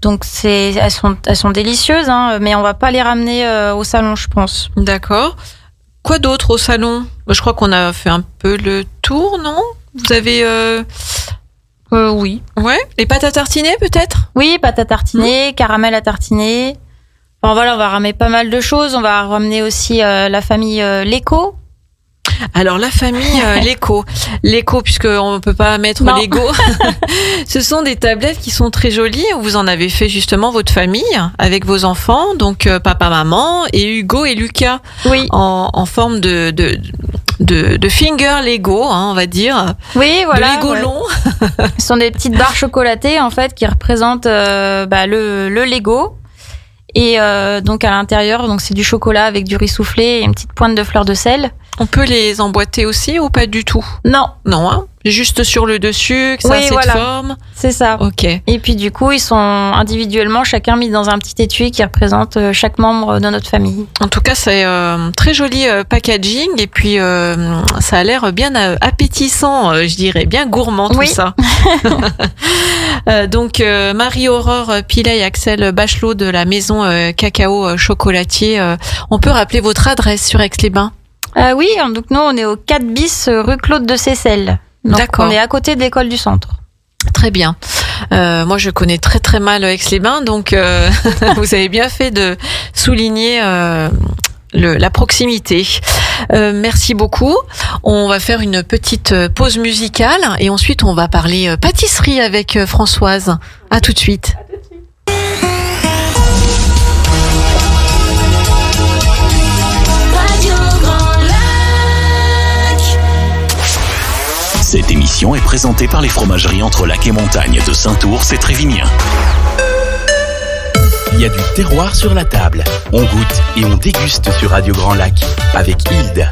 Donc elles sont délicieuses, hein, mais on va pas les ramener au salon, je pense. D'accord. Quoi d'autre au salon? Je crois qu'on a fait un peu le tour, non? Vous avez... Oui. Ouais, les pâtes à tartiner peut-être? Oui, pâte à tartiner, caramel à tartiner. Enfin voilà, on va ramener pas mal de choses. On va ramener aussi la famille Lego. Alors la famille Lego, puisqu'on ne peut pas mettre Non. Lego, ce sont des tablettes qui sont très jolies. Vous en avez fait justement votre famille avec vos enfants, donc papa, maman et Hugo et Lucas, Oui. en forme de finger Lego, hein, on va dire, Oui, voilà. de Lego ouais. long. Ce sont des petites barres chocolatées en fait qui représentent le Lego. Et donc à l'intérieur, donc c'est du chocolat avec du riz soufflé et une petite pointe de fleur de sel. On peut les emboîter aussi ou pas du tout? Non, Non, hein. Juste sur le dessus, que ça a cette forme. C'est ça. Ok. Et puis du coup, ils sont individuellement, chacun mis dans un petit étui qui représente chaque membre de notre famille. En tout cas, c'est très joli packaging et puis ça a l'air bien appétissant, je dirais, bien gourmand tout ça. Donc Marie-Aurore Pilet et Axel Bachelot de la maison Cacao Chocolatier, on peut rappeler votre adresse sur Aix-les-Bains? Oui, donc nous on est au 4 bis rue Claude de Seyssel. Donc D'accord. On est à côté de l'école du centre. Très bien. Moi, je connais très très mal Aix-les-Bains, donc vous avez bien fait de souligner la proximité. Merci beaucoup. On va faire une petite pause musicale et ensuite on va parler pâtisserie avec Françoise. À tout de suite. Cette émission est présentée par les fromageries Entre Lac et Montagne de Saint-Ours et Trévignen. Il y a du terroir sur la table. On goûte et on déguste sur Radio Grand Lac avec Hilde.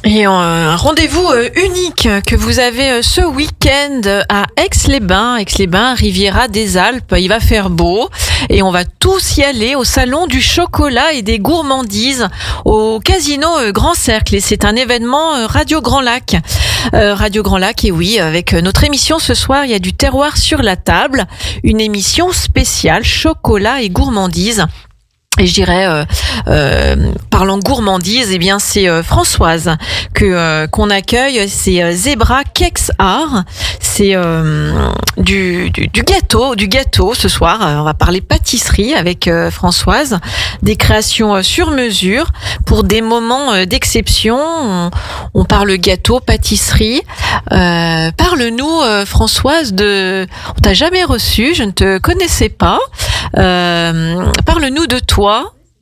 Et un rendez-vous unique que vous avez ce week-end à Aix-les-Bains, Riviera des Alpes. Il va faire beau et on va tous y aller au salon du chocolat et des gourmandises au Casino Grand Cercle. Et c'est un événement Radio Grand Lac. Radio Grand Lac, et oui, avec notre émission ce soir, il y a du terroir sur la table. Une émission spéciale chocolat et gourmandises. Et je dirais, parlant gourmandise, eh bien c'est Françoise qu'on accueille. C'est Zebra Cakes Art. C'est du gâteau ce soir. On va parler pâtisserie avec Françoise, des créations sur mesure pour des moments d'exception. On parle gâteau, pâtisserie. Parle-nous, Françoise, on t'a jamais reçu, je ne te connaissais pas. Parle-nous de toi.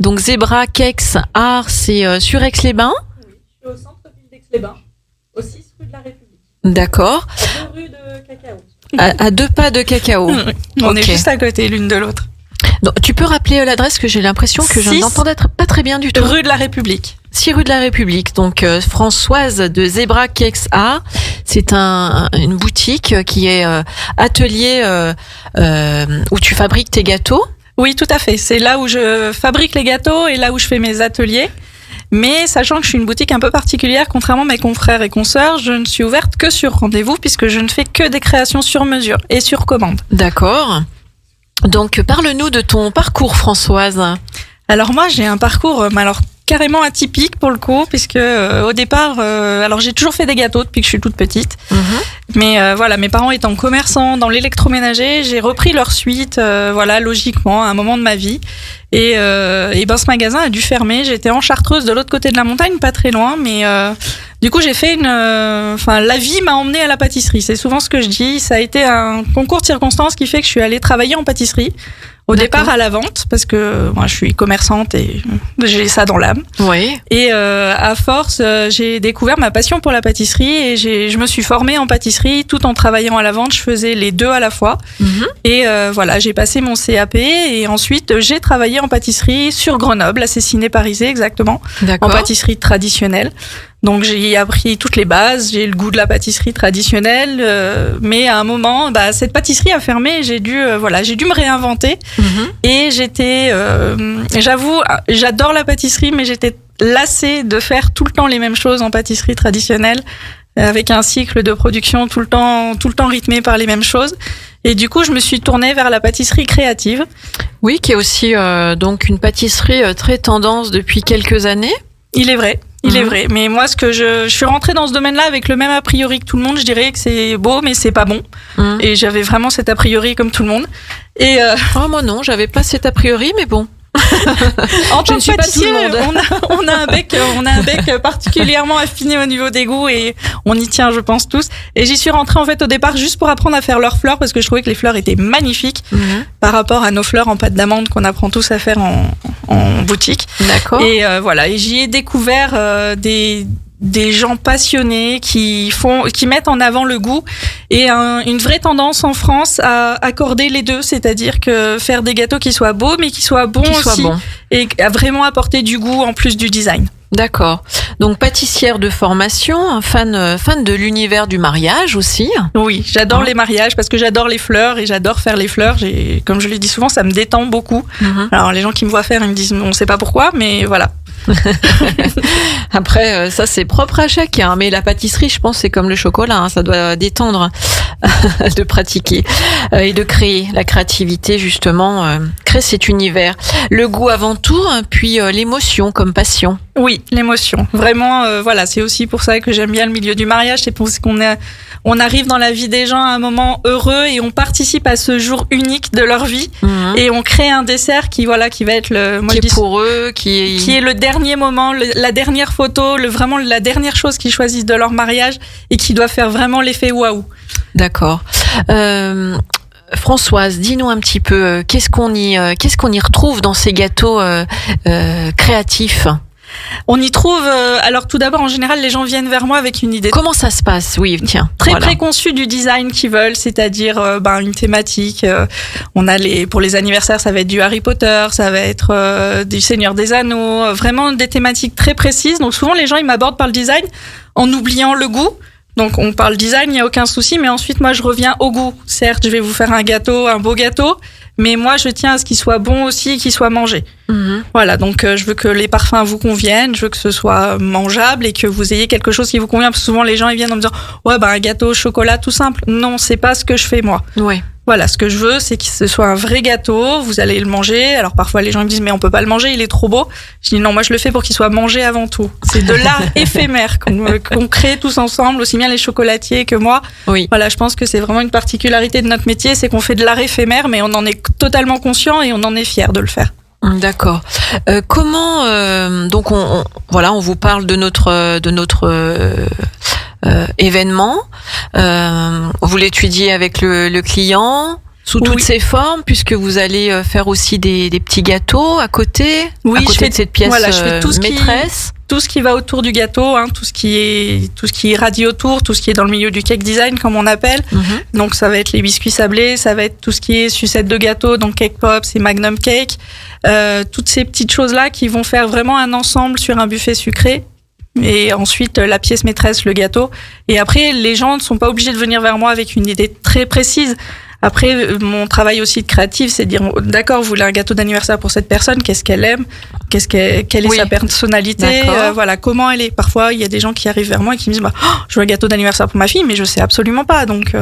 Donc Zebra Cakes Art, c'est sur Aix-les-Bains. Oui, je suis au centre-ville d'Aix-les-Bains, au 6 rue de la République. D'accord. À 2 rues de Cacao. À 2 pas de Cacao. On est Ok. juste à côté l'une de l'autre. Donc, tu peux rappeler l'adresse, que j'ai l'impression que je 6 n'entendais pas très bien du tout. Rue de la République. 6 rue de la République. Donc Françoise de Zebra Cakes Art, c'est une boutique qui est atelier où tu fabriques tes gâteaux. Oui, tout à fait. C'est là où je fabrique les gâteaux et là où je fais mes ateliers. Mais sachant que je suis une boutique un peu particulière, contrairement à mes confrères et consoeurs, je ne suis ouverte que sur rendez-vous puisque je ne fais que des créations sur mesure et sur commande. D'accord. Donc parle-nous de ton parcours, Françoise. Alors moi, j'ai un parcours carrément atypique pour le coup, puisque au départ, alors j'ai toujours fait des gâteaux depuis que je suis toute petite. Mais voilà, mes parents étant commerçants dans l'électroménager, j'ai repris leur suite, voilà, logiquement, à un moment de ma vie. Et ben ce magasin a dû fermer. J'étais en Chartreuse, de l'autre côté de la montagne, pas très loin, mais du coup j'ai fait la vie m'a emmenée à la pâtisserie. C'est souvent ce que je dis. Ça a été un concours de circonstances qui fait que je suis allée travailler en pâtisserie. Au départ à la vente, parce que moi je suis commerçante et j'ai ça dans l'âme. Oui. Et à force, j'ai découvert ma passion pour la pâtisserie et je me suis formée en pâtisserie tout en travaillant à la vente. Je faisais les deux à la fois. Et voilà, j'ai passé mon CAP et ensuite j'ai travaillé en pâtisserie sur Grenoble, à Cessiné-Parisé exactement, en pâtisserie traditionnelle. Donc j'ai appris toutes les bases, j'ai le goût de la pâtisserie traditionnelle, mais à un moment, cette pâtisserie a fermé et j'ai dû me réinventer. Et j'étais, j'avoue, j'adore la pâtisserie, mais j'étais lassée de faire tout le temps les mêmes choses en pâtisserie traditionnelle, avec un cycle de production tout le temps rythmé par les mêmes choses. Et du coup, je me suis tournée vers la pâtisserie créative. Oui, qui est aussi donc une pâtisserie très tendance depuis quelques années. Il est vrai. Mais moi, je suis rentrée dans ce domaine-là avec le même a priori que tout le monde. Je dirais que c'est beau, mais c'est pas bon. Et j'avais vraiment cet a priori comme tout le monde. Et moi non, j'avais pas cet a priori, mais bon. En tant que pâtissier, on a un bec particulièrement affiné au niveau des goûts et on y tient, je pense, tous. Et j'y suis rentrée en fait au départ juste pour apprendre à faire leurs fleurs parce que je trouvais que les fleurs étaient magnifiques par rapport à nos fleurs en pâte d'amande qu'on apprend tous à faire en boutique. D'accord. Et voilà, et j'y ai découvert des gens passionnés qui mettent en avant le goût et une vraie tendance en France à accorder les deux, c'est-à-dire que faire des gâteaux qui soient beaux mais qui soient bons aussi et à vraiment apporter du goût en plus du design. D'accord. Donc pâtissière de formation, fan de l'univers du mariage aussi. Oui, j'adore les mariages parce que j'adore les fleurs et j'adore faire les fleurs. Comme je le dis souvent, ça me détend beaucoup. Alors les gens qui me voient faire, ils me disent on ne sait pas pourquoi, mais voilà. Après, ça c'est propre à chacun. Mais la pâtisserie, je pense, c'est comme le chocolat, hein, ça doit détendre de pratiquer et de créer la créativité, justement, créer cet univers. Le goût avant tout, puis l'émotion comme passion. Oui, l'émotion. Vraiment, voilà, c'est aussi pour ça que j'aime bien le milieu du mariage. C'est parce qu'on arrive dans la vie des gens à un moment heureux et on participe à ce jour unique de leur vie et on crée un dessert qui va être pour eux, qui est le dernier moment, la dernière photo, vraiment la dernière chose qu'ils choisissent de leur mariage et qui doit faire vraiment l'effet waouh. D'accord. Françoise, dis-nous un petit peu, qu'est-ce qu'on y retrouve dans ces gâteaux créatifs ? On y trouve, alors tout d'abord, en général, les gens viennent vers moi avec une idée. Comment ça se passe ? Oui, tiens. Très préconçue du design qu'ils veulent, c'est-à-dire une thématique. On a pour les anniversaires, ça va être du Harry Potter, ça va être du Seigneur des Anneaux, vraiment des thématiques très précises. Donc souvent, les gens, ils m'abordent par le design en oubliant le goût. Donc on parle design, il n'y a aucun souci, mais ensuite, moi, je reviens au goût. Certes, je vais vous faire un beau gâteau, mais moi, je tiens à ce qu'il soit bon aussi et qu'il soit mangé. Voilà, donc je veux que les parfums vous conviennent, je veux que ce soit mangeable et que vous ayez quelque chose qui vous convient. Parce que souvent, les gens, ils viennent en me disant « Ouais, un gâteau au chocolat, tout simple. » Non, c'est pas ce que je fais, moi. Oui. Voilà, ce que je veux, c'est que ce soit un vrai gâteau, vous allez le manger. Alors parfois les gens me disent mais on peut pas le manger, il est trop beau. Je dis non, moi je le fais pour qu'il soit mangé avant tout. C'est de l'art éphémère qu'on crée tous ensemble, aussi bien les chocolatiers que moi. Oui. Voilà, je pense que c'est vraiment une particularité de notre métier, c'est qu'on fait de l'art éphémère, mais on en est totalement conscient et on en est fier de le faire. D'accord. Comment donc on vous parle de notre événement. Vous l'étudiez avec le client sous toutes ses formes, puisque vous allez faire aussi des petits gâteaux à côté. Oui, je fais de cette pièce je fais tout maîtresse. Tout ce qui va autour du gâteau, tout ce qui est radie autour, tout ce qui est dans le milieu du cake design comme on appelle. Donc ça va être les biscuits sablés, ça va être tout ce qui est sucette de gâteau, donc cake pops et magnum cake. Toutes ces petites choses là qui vont faire vraiment un ensemble sur un buffet sucré. Et ensuite la pièce maîtresse, le gâteau. Et après, les gens ne sont pas obligés de venir vers moi avec une idée très précise. Après, mon travail aussi de créatif, c'est de dire, d'accord, vous voulez un gâteau d'anniversaire pour cette personne, qu'est-ce qu'elle aime, quelle est sa personnalité, voilà, comment elle est. Parfois, il y a des gens qui arrivent vers moi et qui me disent, je veux un gâteau d'anniversaire pour ma fille, mais je sais absolument pas. Donc,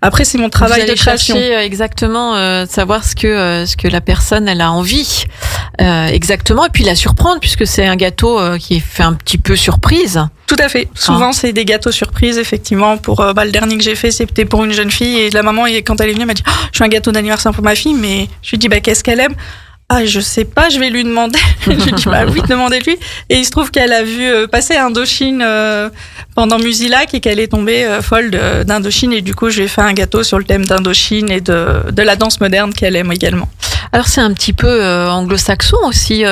après, c'est mon travail de création. Vous allez chercher exactement, savoir ce que la personne, elle a envie, exactement, et puis la surprendre, puisque c'est un gâteau qui est fait un petit peu surprise. Tout à fait. Souvent, c'est des gâteaux surprises, effectivement. Pour le dernier que j'ai fait, c'était pour une jeune fille. Et la maman, quand elle est venue, elle m'a dit je fais un gâteau d'anniversaire pour ma fille, mais je lui dis qu'est-ce qu'elle aime? Ah, je sais pas, je vais lui demander. Je lui dis oui, demandez-lui. Et il se trouve qu'elle a vu passer Indochine pendant Musilac et qu'elle est tombée folle d'Indochine. Et du coup, je lui ai fait un gâteau sur le thème d'Indochine et de la danse moderne qu'elle aime également. Alors, c'est un petit peu anglo-saxon aussi,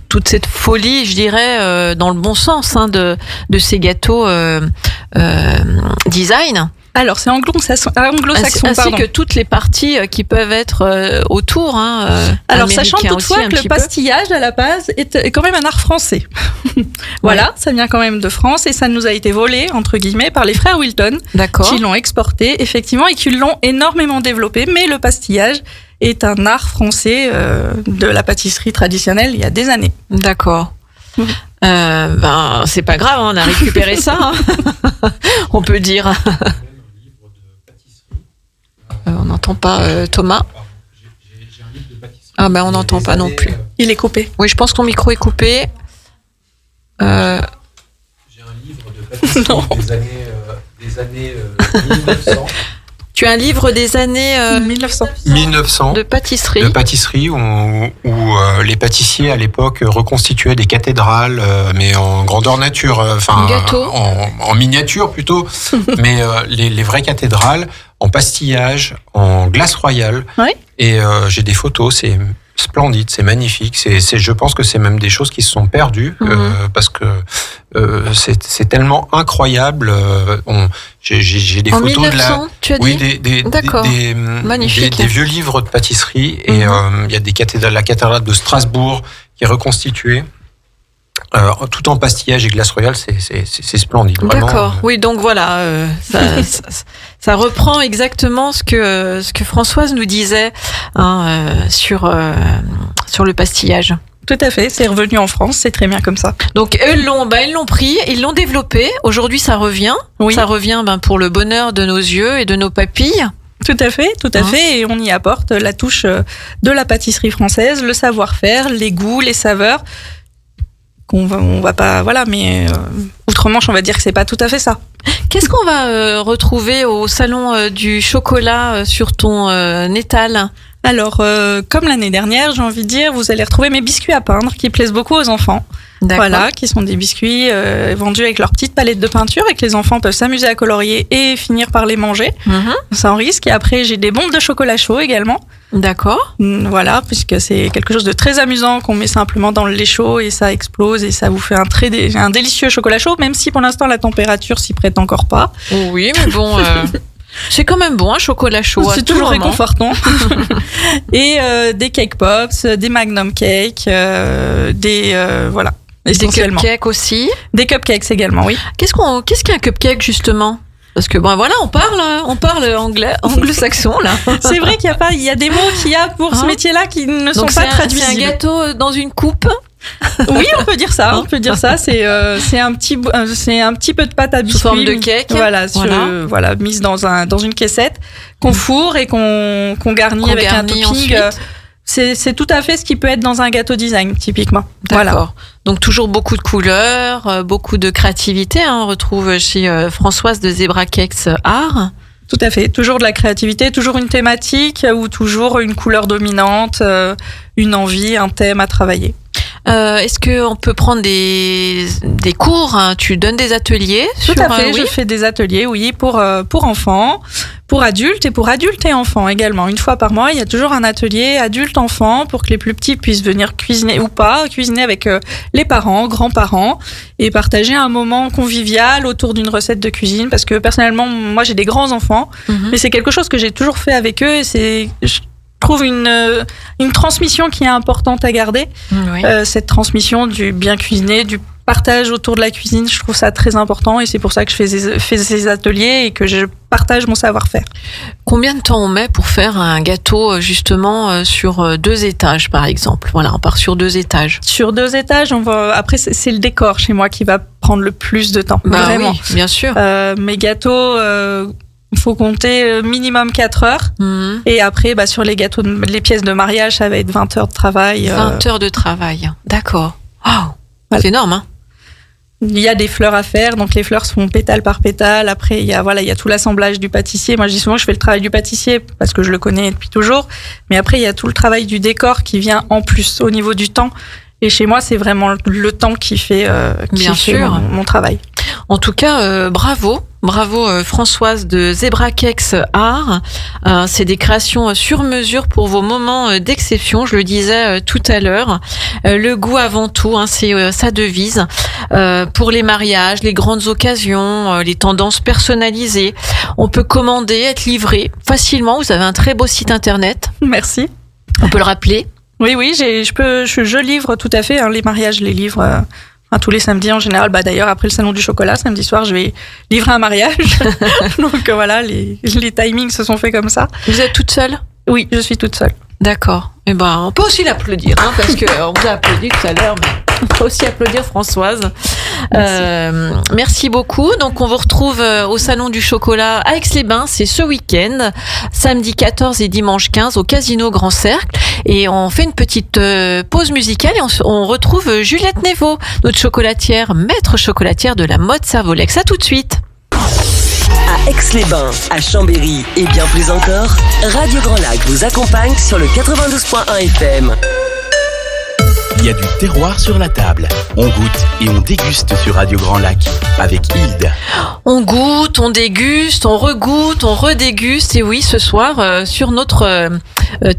toute cette folie, je dirais, dans le bon sens, de ces gâteaux design. Alors, c'est anglo-saxon, ainsi que toutes les parties qui peuvent être autour. Alors, sachant toutefois que le pastillage, à la base, est quand même un art français. Voilà, ça vient quand même de France et ça nous a été volé, entre guillemets, par les frères Wilton, qui l'ont exporté, effectivement, et qui l'ont énormément développé. Mais le pastillage est un art français de la pâtisserie traditionnelle il y a des années. D'accord. C'est pas grave, on a récupéré ça. On peut dire. On n'entend pas Thomas. On n'entend pas non plus. Il est coupé. Oui, je pense que ton micro est coupé. J'ai un livre de pâtisserie des années 1900. Tu as un livre des années 1900 de pâtisserie. De pâtisserie où les pâtissiers à l'époque reconstituaient des cathédrales, mais en grandeur nature, en miniature plutôt, mais les vraies cathédrales en pastillage, en glace royale. Oui. Et j'ai des photos, c'est splendide, c'est magnifique. Je pense que c'est même des choses qui se sont perdues parce que c'est tellement incroyable. J'ai des photos 1900, tu as dit des vieux livres de pâtisserie et il y a la cathédrale de Strasbourg qui est reconstituée. Tout en pastillage et glace royale, c'est splendide. Vraiment. D'accord. Oui, donc voilà, ça reprend exactement ce que Françoise nous disait sur le pastillage. Tout à fait, c'est revenu en France, c'est très bien comme ça. Donc eux, ils l'ont pris, ils l'ont développé. Aujourd'hui, ça revient. Oui. Ça revient pour le bonheur de nos yeux et de nos papilles. Tout à fait, et on y apporte la touche de la pâtisserie française, le savoir-faire, les goûts, les saveurs. On va pas, voilà, mais outre-Manche, on va dire que c'est pas tout à fait ça. Qu'est-ce qu'on va retrouver au salon du chocolat sur ton étal ? Alors, comme l'année dernière, j'ai envie de dire, vous allez retrouver mes biscuits à peindre qui plaisent beaucoup aux enfants. D'accord. Voilà, qui sont des biscuits vendus avec leur petite palette de peinture et que les enfants peuvent s'amuser à colorier et finir par les manger sans risque. Et après, j'ai des bombes de chocolat chaud également. D'accord. Voilà, puisque c'est quelque chose de très amusant qu'on met simplement dans le lait chaud et ça explose et ça vous fait un délicieux chocolat chaud, même si pour l'instant la température s'y prête encore pas. Oui, mais bon... C'est quand même bon, un chocolat chaud. C'est toujours réconfortant. Et des cake pops, des magnum cakes, voilà. Des cupcakes aussi. Des cupcakes également, oui. Qu'est-ce qu'un cupcake justement ? Parce que voilà, on parle anglais, anglo-saxon là. C'est vrai qu'il y a des mots qu'il y a pour ce métier-là qui ne sont pas traduisibles. C'est un gâteau dans une coupe. Oui, on peut dire ça. C'est un petit peu de pâte à biscuits. Sous forme de cake. Voilà, mise dans une caissette qu'on fourre et qu'on garnit avec un topping. C'est tout à fait ce qui peut être dans un gâteau design, typiquement. D'accord. Voilà. Donc toujours beaucoup de couleurs, beaucoup de créativité. On retrouve chez Françoise de Zebra Cakes Art. Tout à fait. Toujours de la créativité, toujours une thématique ou toujours une couleur dominante, une envie, un thème à travailler. Est-ce qu'on peut prendre des cours, hein? Tu donnes des ateliers? Tout à fait, je fais des ateliers, oui, pour enfants, pour adultes et pour adultes et enfants également. Une fois par mois, il y a toujours un atelier adulte-enfant pour que les plus petits puissent venir cuisiner ou pas, cuisiner avec les parents, grands-parents et partager un moment convivial autour d'une recette de cuisine. Parce que personnellement, moi j'ai des grands-enfants, mais c'est quelque chose que j'ai toujours fait avec eux et je trouve une transmission qui est importante à garder. Oui. Cette transmission du bien cuisiner, du partage autour de la cuisine, je trouve ça très important et c'est pour ça que je fais ces ateliers et que je partage mon savoir-faire. Combien de temps on met pour faire un gâteau justement sur 2 étages par exemple? Voilà, on part sur 2 étages. Sur 2 étages, après c'est le décor chez moi qui va prendre le plus de temps. Vraiment. Oui, bien sûr. Mes gâteaux... il faut compter minimum 4 heures. Et après, sur les gâteaux, les pièces de mariage, ça va être 20 heures de travail. 20 heures de travail, d'accord. Wow. Voilà. C'est énorme, hein? Il y a des fleurs à faire, donc les fleurs se font pétale par pétale. Après, il y a tout l'assemblage du pâtissier. Moi, je dis souvent que je fais le travail du pâtissier parce que je le connais depuis toujours. Mais après, il y a tout le travail du décor qui vient en plus au niveau du temps. Et chez moi, c'est vraiment le temps qui fait mon travail. En tout cas, bravo Françoise de Zebra Cakes Art. C'est des créations sur mesure pour vos moments d'exception. Je le disais tout à l'heure. Le goût avant tout, c'est sa devise. Pour les mariages, les grandes occasions, les tendances personnalisées. On peut commander, être livré facilement. Vous avez un très beau site internet. Merci. On peut le rappeler. Oui, je livre tout à fait. Les mariages, je les livre tous les samedis en général. D'ailleurs, après le salon du chocolat, samedi soir, je vais livrer un mariage. Donc voilà, les timings se sont faits comme ça. Vous êtes toute seule? Oui, je suis toute seule. D'accord. On peut aussi l'applaudir, parce que on vous a applaudi tout à l'heure, mais on peut aussi applaudir Françoise. Merci beaucoup. Donc, on vous retrouve au Salon du Chocolat à Aix-les-Bains. C'est ce week-end, samedi 14 et dimanche 15 au Casino Grand Cercle. Et on fait une petite pause musicale et on retrouve Juliette Néveau, notre chocolatière, maître chocolatière de la mode Servolex. À tout de suite. À Aix-les-Bains, à Chambéry et bien plus encore, Radio Grand Lac vous accompagne sur le 92.1 FM. Il y a du terroir sur la table. On goûte et on déguste sur Radio Grand Lac avec Hilde. On goûte, on déguste, on regoute, on redéguste. Et oui, ce soir, sur notre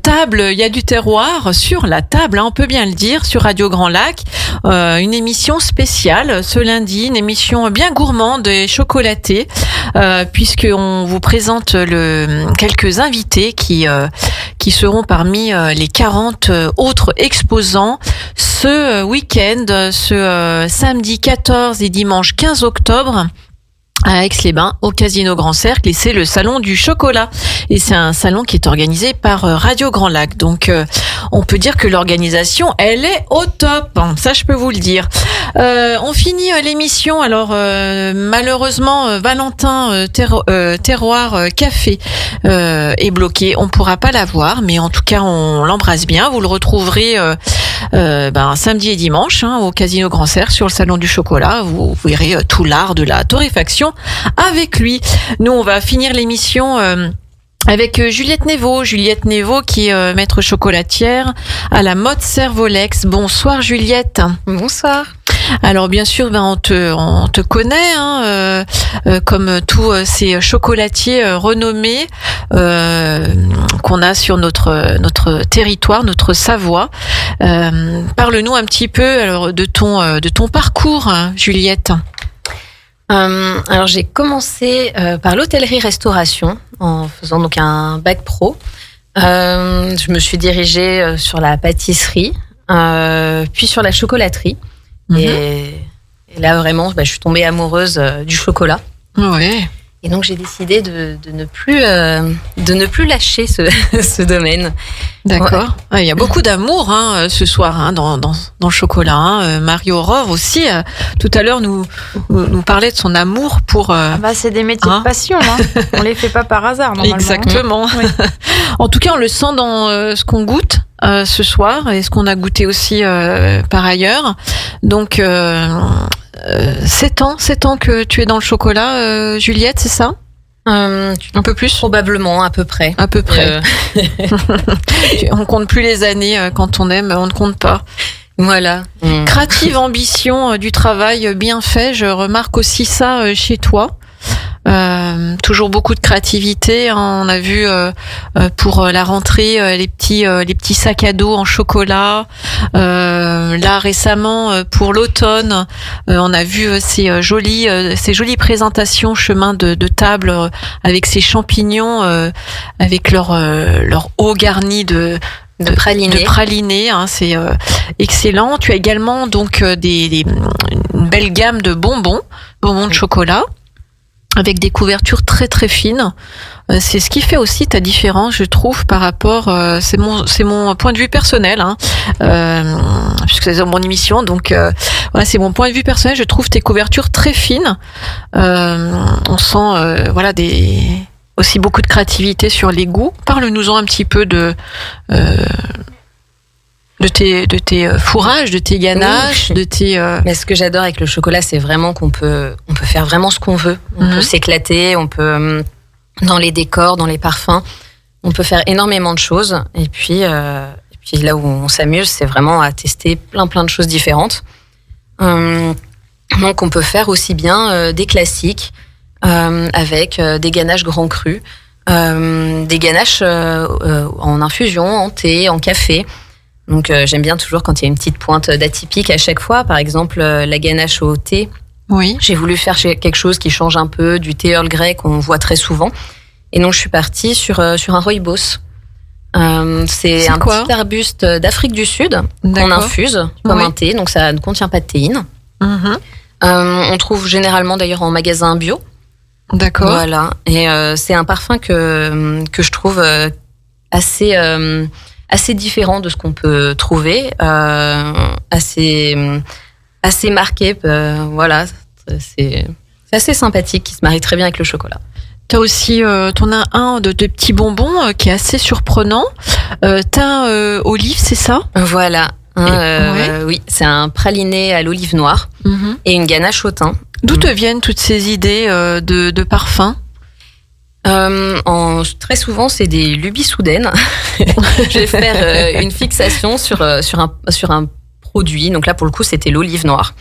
table, il y a du terroir sur la table, on peut bien le dire, sur Radio Grand Lac. Une émission spéciale ce lundi, une émission bien gourmande et chocolatée puisqu'on vous présente quelques invités qui seront parmi les 40 autres exposants ce week-end, ce samedi 14 et dimanche 15 octobre. À Aix-les-Bains, au Casino Grand Cercle, et c'est le salon du chocolat. Et c'est un salon qui est organisé par Radio Grand Lac. Donc, on peut dire que l'organisation, elle est au top. Ça, je peux vous le dire. On finit l'émission. Alors, malheureusement, Valentin Terroir Café est bloqué. On pourra pas la voir, mais en tout cas, on l'embrasse bien. Vous le retrouverez samedi et dimanche au Casino Grand Cercle sur le salon du chocolat. Vous verrez tout l'art de la torréfaction avec lui. Nous, on va finir l'émission avec Juliette Néveau. Juliette Néveau qui est maître chocolatière à la Motte Servolex. Bonsoir Juliette. Bonsoir. Alors bien sûr, on te connaît comme tous ces chocolatiers renommés qu'on a sur notre territoire, notre Savoie. Parle-nous un petit peu alors de ton parcours, Juliette. Alors j'ai commencé par l'hôtellerie-restauration en faisant donc un bac pro. Je me suis dirigée sur la pâtisserie, puis sur la chocolaterie. Et là vraiment, je suis tombée amoureuse du chocolat. Ouais. Et donc j'ai décidé de ne plus lâcher ce domaine. D'accord. Ouais. Il y a beaucoup d'amour ce soir dans le chocolat. Marie-Aurore aussi, tout à l'heure, nous parlait de son amour pour... c'est des métiers de passion. On les fait pas par hasard, normalement. Exactement. Oui. En tout cas, on le sent dans ce qu'on goûte ce soir et ce qu'on a goûté aussi par ailleurs. Donc, 7 ans que tu es dans le chocolat, Juliette, c'est ça ? Un peu plus ? Probablement, à peu près. À peu près. On compte plus les années quand on aime, on ne compte pas. Voilà. Créative ambition du travail bien fait, je remarque aussi ça chez toi. Toujours beaucoup de créativité. On a vu pour la rentrée les petits sacs à dos en chocolat. Là récemment pour l'automne, on a vu ces jolies présentations chemin de table avec ces champignons avec leur eau garnie de pralinés, c'est excellent. Tu as également donc une belle gamme de bonbons de chocolat, avec des couvertures très très fines. C'est ce qui fait aussi ta différence, je trouve, par rapport... c'est mon point de vue personnel, puisque c'est mon émission, donc voilà, c'est mon point de vue personnel. Je trouve tes couvertures très fines. On sent aussi beaucoup de créativité sur les goûts. Parle-nous-en un petit peu de tes fourrages, de tes ganaches, de tes... Mais ce que j'adore avec le chocolat, c'est vraiment qu'on peut faire vraiment ce qu'on veut. On peut s'éclater, on peut, dans les décors, dans les parfums, on peut faire énormément de choses. Et puis là où on s'amuse, c'est vraiment à tester plein de choses différentes. Donc on peut faire aussi bien des classiques, avec des ganaches grands crus, des ganaches en infusion, en thé, en café. Donc j'aime bien toujours quand il y a une petite pointe d'atypique à chaque fois. Par exemple, la ganache au thé. Oui. J'ai voulu faire quelque chose qui change un peu du thé Earl Grey qu'on voit très souvent. Et donc je suis partie sur un rooibos. C'est un petit arbuste d'Afrique du Sud qu'on infuse comme un thé. Donc ça ne contient pas de théine. On trouve généralement d'ailleurs en magasin bio. D'accord. Voilà. Et c'est un parfum que je trouve assez différent de ce qu'on peut trouver, assez marqué. Voilà, c'est assez sympathique, qui se marie très bien avec le chocolat. T'as aussi, t'en as un de petits bonbons qui est assez surprenant. Thym olive, c'est ça ? Voilà. Oui, c'est un praliné à l'olive noire et une ganache au thym. D'où te viennent toutes ces idées de parfums ? Très souvent, c'est des lubies soudaines. Je vais faire une fixation sur un produit. Donc là, pour le coup, c'était l'olive noire.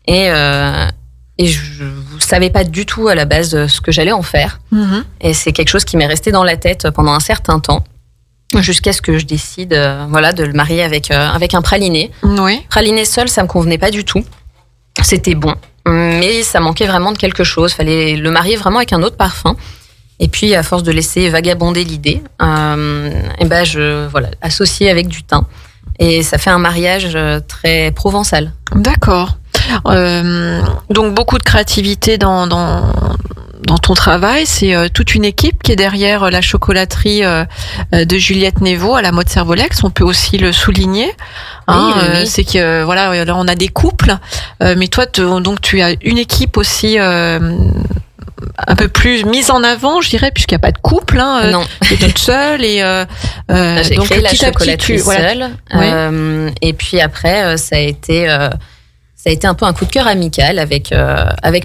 Et je ne savais pas du tout à la base ce que j'allais en faire. Et c'est quelque chose qui m'est resté dans la tête pendant un certain temps, jusqu'à ce que je décide de le marier avec un praliné. Oui. Praliné seul, ça me convenait pas du tout. C'était bon, mais ça manquait vraiment de quelque chose. Fallait le marier vraiment avec un autre parfum. Et puis, à force de laisser vagabonder l'idée, associé avec du thym. Et ça fait un mariage très provençal. D'accord. Donc beaucoup de créativité dans ton travail. C'est toute une équipe qui est derrière la chocolaterie de Juliette Névaux à la Mode Servolex. On peut aussi le souligner. Oui. C'est que là on a des couples, mais toi donc tu as une équipe aussi. Un peu plus mise en avant, je dirais, puisqu'il n'y a pas de couple. Non. Tu es toute seule et j'ai donc créé la petit à petit, chocolaterie seule. Ouais. Et puis après, ça a été un peu un coup de cœur amical avec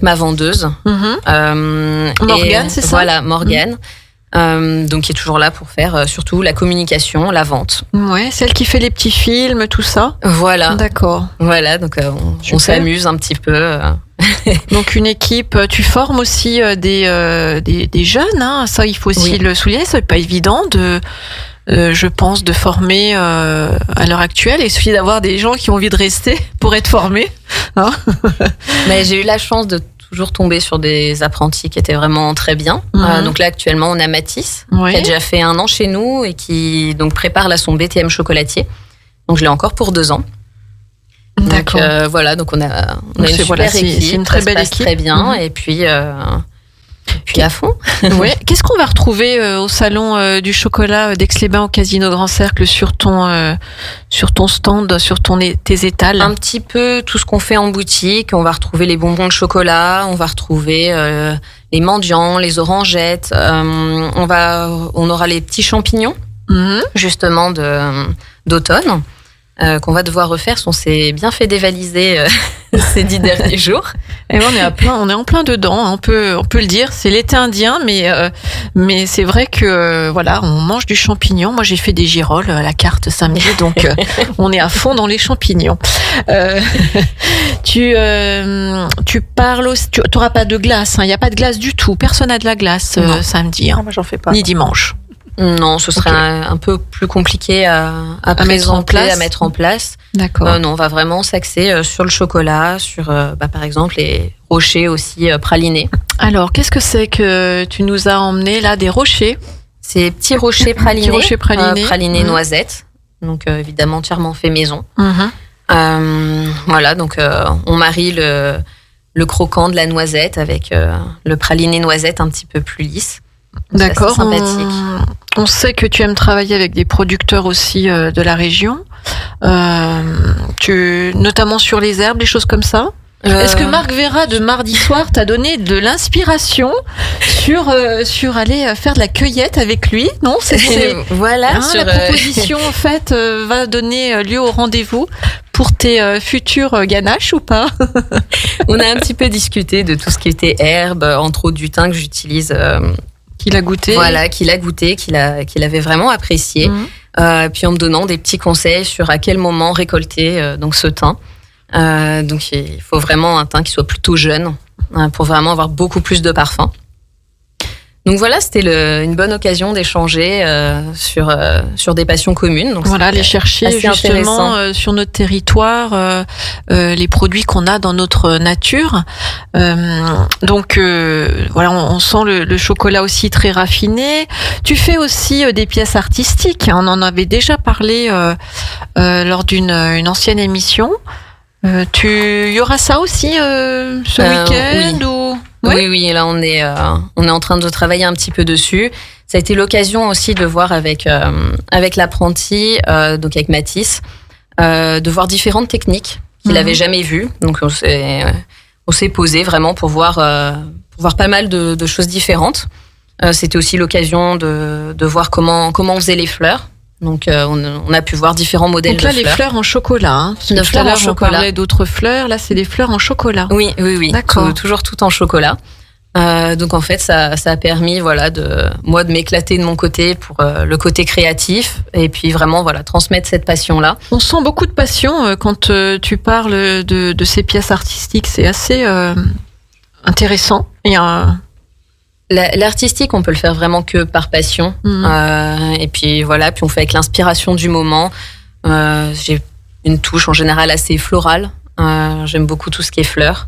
ma vendeuse. Morgane, c'est ça? Voilà, Morgane. Donc qui est toujours là pour faire surtout la communication, la vente. Ouais, celle qui fait les petits films, tout ça. Voilà. D'accord. Voilà, donc on s'amuse un petit peu. Donc une équipe, tu formes aussi des jeunes, hein. Ça il faut aussi le souligner, c'est pas évident je pense, de former à l'heure actuelle, et il suffit d'avoir des gens qui ont envie de rester pour être formés. Hein. Mais j'ai eu la chance de toujours tomber sur des apprentis qui étaient vraiment très bien. Donc là actuellement on a Mathis qui a déjà fait 1 an chez nous et qui donc prépare là son BTM chocolatier. Donc je l'ai encore pour 2 ans. D'accord. Donc voilà, donc on a une super équipe, c'est une très belle équipe. Très bien, et puis à fond. Ouais. Qu'est-ce qu'on va retrouver au salon du chocolat d'Aix-les-Bains au Casino Grand Cercle sur ton stand, sur tes étals? Un petit peu tout ce qu'on fait en boutique. On va retrouver les bonbons de chocolat, on va retrouver les mendiants, les orangettes. On aura les petits champignons, justement d'automne. Qu'on va devoir refaire, on s'est bien fait dévaliser ces 10 derniers jours. Et on est en plein dedans, hein, on peut le dire. C'est l'été indien, mais c'est vrai que on mange du champignon. Moi, j'ai fait des girolles à la carte samedi, donc on est à fond dans les champignons. Tu parles aussi. Tu n'auras pas de glace. Il n'y a pas de glace du tout. Personne n'a de la glace samedi. Hein, moi, j'en fais pas. Ni dimanche. Non, ce serait un peu plus compliqué à mettre en place. À mettre en place. D'accord. Non, on va vraiment s'axer sur le chocolat, sur par exemple les rochers aussi pralinés. Alors, qu'est-ce que c'est que tu nous as emmené là, des rochers? Ces petits rochers pralinés, pralinés Mmh. noisettes, donc évidemment entièrement fait maison. Voilà, donc on marie le croquant de la noisette avec le praliné noisette un petit peu plus lisse. D'accord. C'est sympathique. On sait que tu aimes travailler avec des producteurs aussi de la région, notamment sur les herbes, des choses comme ça. Est-ce que Marc Vera de Mardi Soir t'a donné de l'inspiration sur aller faire de la cueillette avec lui? Non, voilà. La proposition en fait va donner lieu au rendez-vous pour tes futures ganaches ou pas? On a un petit peu discuté de tout ce qui était herbe, entre autres du thym que j'utilise. Qu'il a goûté. Voilà, qu'il a goûté, qu'il avait vraiment apprécié. Puis en me donnant des petits conseils sur à quel moment récolter donc ce thym. Donc il faut vraiment un thym qui soit plutôt jeune pour vraiment avoir beaucoup plus de parfum. Donc voilà, c'était une bonne occasion d'échanger sur des passions communes. Donc voilà, aller chercher justement sur notre territoire les produits qu'on a dans notre nature. Donc voilà, on sent le chocolat aussi très raffiné. Tu fais aussi des pièces artistiques. On en avait déjà parlé lors d'une ancienne émission. Il y aura ça aussi ce week-end ou... Oui, là on est en train de travailler un petit peu dessus. Ça a été l'occasion aussi de voir avec l'apprenti, donc avec Mathis, de voir différentes techniques qu'il n'avait jamais vues. Donc on s'est posé vraiment pour voir pas mal de choses différentes. C'était aussi l'occasion de voir comment on faisait les fleurs. Donc on a pu voir différents modèles de fleurs. Donc là, les fleurs en chocolat. Hein. De fleurs en chocolat. On parlait d'autres fleurs. Là, c'est des fleurs en chocolat. Oui. D'accord. Toujours tout en chocolat. Donc en fait, ça a permis de m'éclater de mon côté pour le côté créatif et puis vraiment transmettre cette passion-là. On sent beaucoup de passion quand tu parles de ces pièces artistiques. C'est assez intéressant. Il y a L'artistique, on peut le faire vraiment que par passion. Et puis puis on fait avec l'inspiration du moment. J'ai une touche en général assez florale. J'aime beaucoup tout ce qui est fleurs.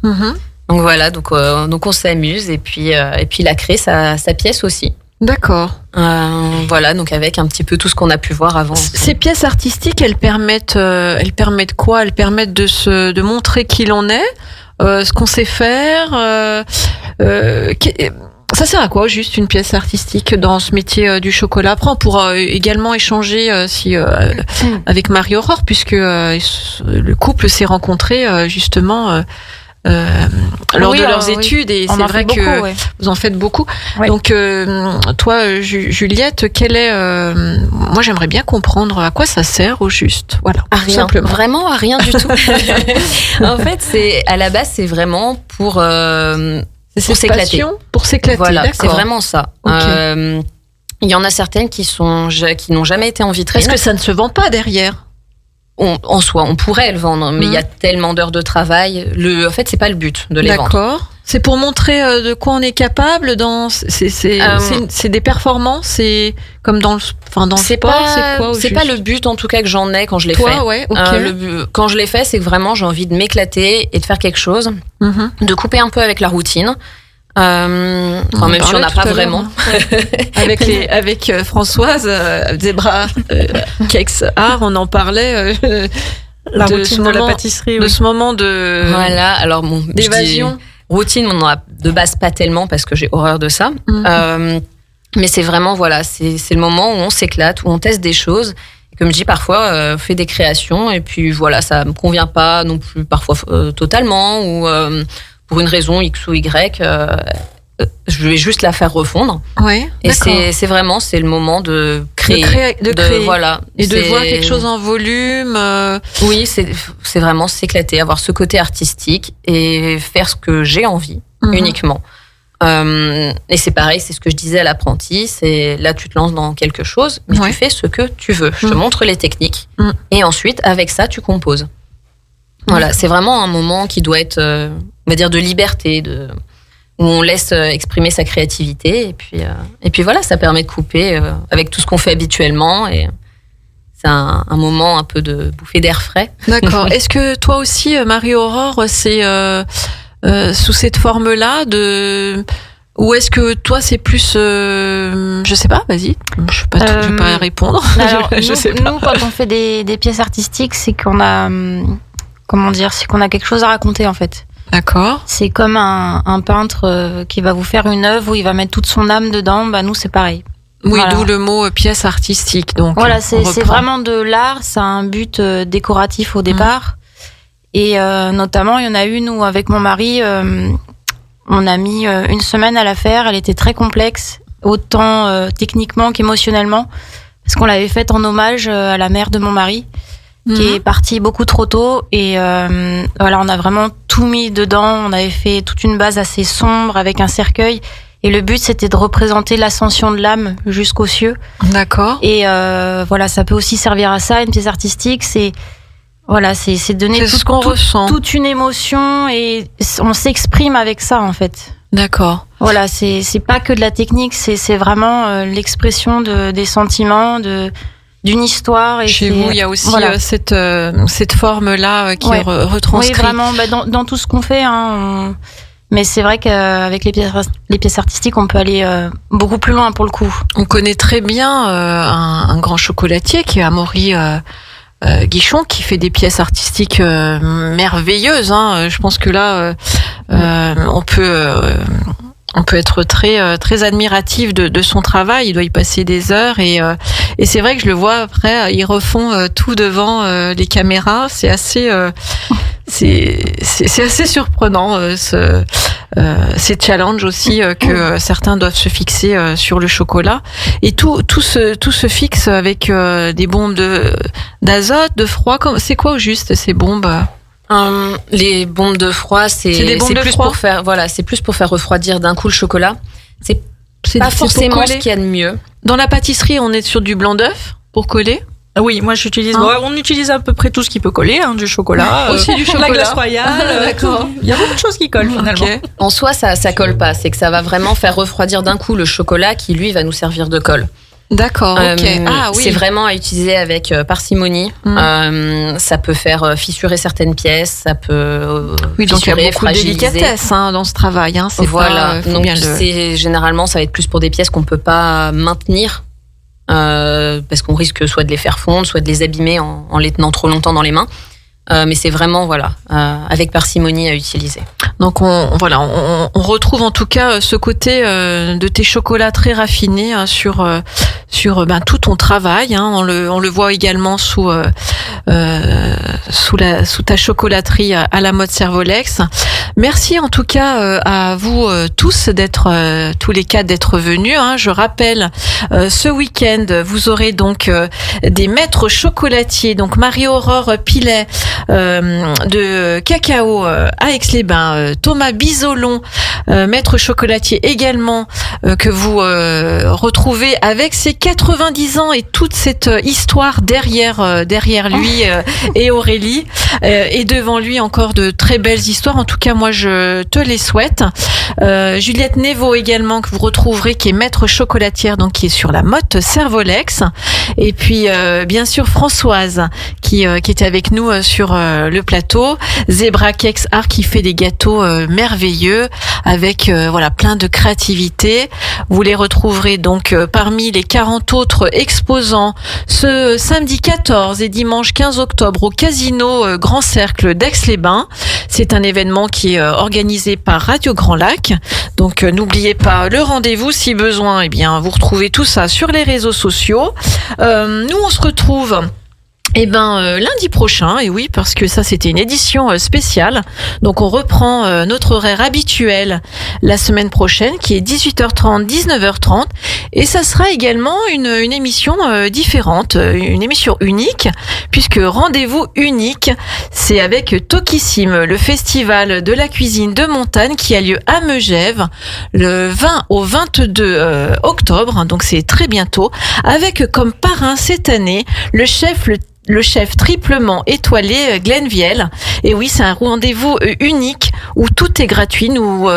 Donc voilà, donc on s'amuse et puis il a créé sa pièce aussi. D'accord. Voilà, donc avec un petit peu tout ce qu'on a pu voir avant. Ces pièces artistiques, elles permettent quoi? Elles permettent de montrer qui l'on est, ce qu'on sait faire. Ça sert à quoi, juste une pièce artistique dans ce métier du chocolat? Après, on pourra également échanger avec Marie-Aurore, puisque le couple s'est rencontré justement lors de leurs études, et c'est vrai que vous en faites beaucoup. Oui. Donc, toi, Juliette, moi, j'aimerais bien comprendre à quoi ça sert au juste. Voilà, à rien, simplement. Vraiment à rien du tout. En fait, à la base, c'est vraiment pour s'éclater. Pour s'éclater. Voilà, d'accord. C'est vraiment ça. Okay. Il y en a certaines qui n'ont jamais été en vitrine. Est-ce que ça ne se vend pas derrière? En soi, on pourrait le vendre, mais il y a tellement d'heures de travail. En fait, c'est pas le but de les vendre. D'accord. C'est pour montrer de quoi on est capable. C'est des performances. C'est comme dans le sport. C'est quoi? C'est pas le but, en tout cas, que j'en ai quand je l'ai fait. Ouais, okay. Quand je l'ai fait, c'est que vraiment j'ai envie de m'éclater et de faire quelque chose, de couper un peu avec la routine. Même si on n'a pas vraiment. Avec Françoise Zebra Cakes Art, on en parlait la routine de la pâtisserie, de ce moment de voilà. Alors d'évasion. Routine, on n'en a de base pas tellement parce que j'ai horreur de ça. Mais c'est vraiment c'est le moment où on s'éclate, où on teste des choses. Et comme je dis, parfois fait des créations et puis voilà, ça me convient pas non plus parfois totalement ou pour une raison X ou Y, je vais juste la faire refondre. Ouais, et c'est vraiment le moment de créer. De créer. Voilà. Et de voir quelque chose en volume. Oui, c'est vraiment s'éclater, avoir ce côté artistique et faire ce que j'ai envie uniquement. Et c'est pareil, c'est ce que je disais à l'apprenti, c'est là tu te lances dans quelque chose, mais tu fais ce que tu veux. Je te montre les techniques et ensuite avec ça tu composes. Voilà, c'est vraiment un moment qui doit être, on va dire, de liberté, où on laisse exprimer sa créativité. Et puis voilà, ça permet de couper avec tout ce qu'on fait habituellement. Et c'est un moment un peu de bouffée d'air frais. D'accord. Est-ce que toi aussi, Marie-Aurore, c'est sous cette forme-là ou est-ce que toi, c'est plus... je sais pas, vas-y. Je vais pas répondre. Alors, nous, quand on fait des pièces artistiques, c'est qu'on a... c'est qu'on a quelque chose à raconter en fait. D'accord. C'est comme un peintre qui va vous faire une œuvre où il va mettre toute son âme dedans. Nous c'est pareil. Oui, d'où le mot pièce artistique. Donc voilà, c'est vraiment de l'art. Ça a un but décoratif au départ. Et notamment, il y en a une où avec mon mari, on a mis une semaine à la faire. Elle était très complexe, autant techniquement qu'émotionnellement, parce qu'on l'avait faite en hommage à la mère de mon mari, qui est partie beaucoup trop tôt. Et voilà, on a vraiment tout mis dedans. On avait fait toute une base assez sombre avec un cercueil. Et le but, c'était de représenter l'ascension de l'âme jusqu'aux cieux. D'accord. Et voilà, ça peut aussi servir à ça, une pièce artistique. C'est donner toute une émotion et on s'exprime avec ça, en fait. D'accord. Voilà, c'est pas que de la technique, c'est vraiment l'expression des sentiments, d'une histoire. Et chez vous, il y a aussi cette forme-là qui est retranscrite. Oui, vraiment, dans tout ce qu'on fait. Mais c'est vrai qu'avec les pièces artistiques, on peut aller beaucoup plus loin pour le coup. On connaît très bien un grand chocolatier qui est Amaury Guichon, qui fait des pièces artistiques merveilleuses. Je pense que là, on peut être très très admiratif de son travail. Il doit y passer des heures et c'est vrai que je le vois après, ils refont tout devant les caméras. C'est assez c'est assez surprenant ces challenges aussi que certains doivent se fixer sur le chocolat, et tout se fixe avec des bombes d'azote, de froid. C'est quoi au juste ces bombes? Les bombes de froid, c'est plus pour faire refroidir d'un coup le chocolat. C'est pas forcément ce qu'il y a de mieux. Dans la pâtisserie, on est sur du blanc d'œuf pour coller. Oui, moi j'utilise. On utilise à peu près tout ce qui peut coller, du chocolat, aussi du chocolat, la glace royale. D'accord. Il y a beaucoup de choses qui collent finalement. Okay. En soi, ça colle pas. C'est que ça va vraiment faire refroidir d'un coup le chocolat qui lui va nous servir de colle. D'accord, ok. Ah oui. C'est vraiment à utiliser avec parcimonie. Ça peut faire fissurer certaines pièces, ça peut oui, donc il y a beaucoup fragiliser. de délicatesse dans ce travail. C'est voilà. pas, donc généralement, ça va être plus pour des pièces qu'on peut pas maintenir. Parce qu'on risque soit de les faire fondre, soit de les abîmer en les tenant trop longtemps dans les mains. Mais c'est vraiment avec parcimonie à utiliser. Donc on retrouve en tout cas ce côté de tes chocolats très raffinés sur tout ton travail. On le voit également sous ta chocolaterie à la mode Servolex. Merci en tout cas à vous tous d'être tous les quatre d'être venus. Je rappelle, ce week-end vous aurez donc des maîtres chocolatiers, donc Marie-Aurore Pilet de Cacao à Aix-les-Bains, Thomas Bisolon, maître chocolatier également, que vous retrouvez avec ses 90 ans et toute cette histoire derrière lui et Aurélie, et devant lui encore de très belles histoires. En tout cas, moi je te les souhaite. Juliette Névaux également, que vous retrouverez, qui est maître chocolatière, donc qui est sur la motte Servolex, et puis bien sûr Françoise qui était avec nous sur le plateau, Zebra Cakes Art, qui fait des gâteaux merveilleux avec plein de créativité. Vous les retrouverez donc parmi les 40 autres exposants ce samedi 14 et dimanche 15 octobre au Casino Grand Cercle d'Aix-les-Bains. C'est un événement qui est organisé par Radio Grand Lac. Donc n'oubliez pas le rendez-vous. Si besoin, vous retrouvez tout ça sur les réseaux sociaux. Nous, on se retrouve lundi prochain, et oui, parce que ça c'était une édition spéciale. Donc on reprend notre horaire habituel la semaine prochaine, qui est 18h30, 19h30, et ça sera également une émission différente, une émission unique, puisque rendez-vous unique, c'est avec Tokissime, le festival de la cuisine de montagne qui a lieu à Megève le 20 au 22 octobre, donc c'est très bientôt, avec comme parrain cette année le chef triplement étoilé Glenn Viel. Et oui, c'est un rendez-vous unique où tout est gratuit. Nous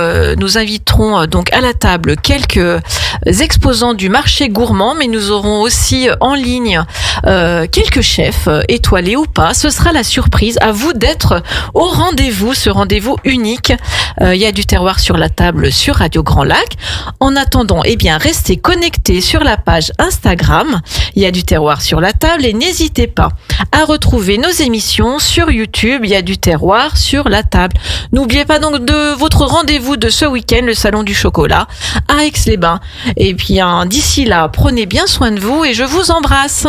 inviterons donc à la table quelques exposants du marché gourmand, mais nous aurons aussi en ligne quelques chefs étoilés ou pas. Ce sera la surprise. À vous d'être au rendez-vous, ce rendez-vous unique. Il y a du terroir sur la table sur Radio Grand Lac. En attendant, restez connectés sur la page Instagram. Il y a du terroir sur la table, et n'hésitez pas à retrouver nos émissions sur YouTube. Il y a du terroir sur la table. N'oubliez pas donc de votre rendez-vous de ce week-end, le Salon du Chocolat à Aix-les-Bains. Et puis d'ici là, prenez bien soin de vous et je vous embrasse.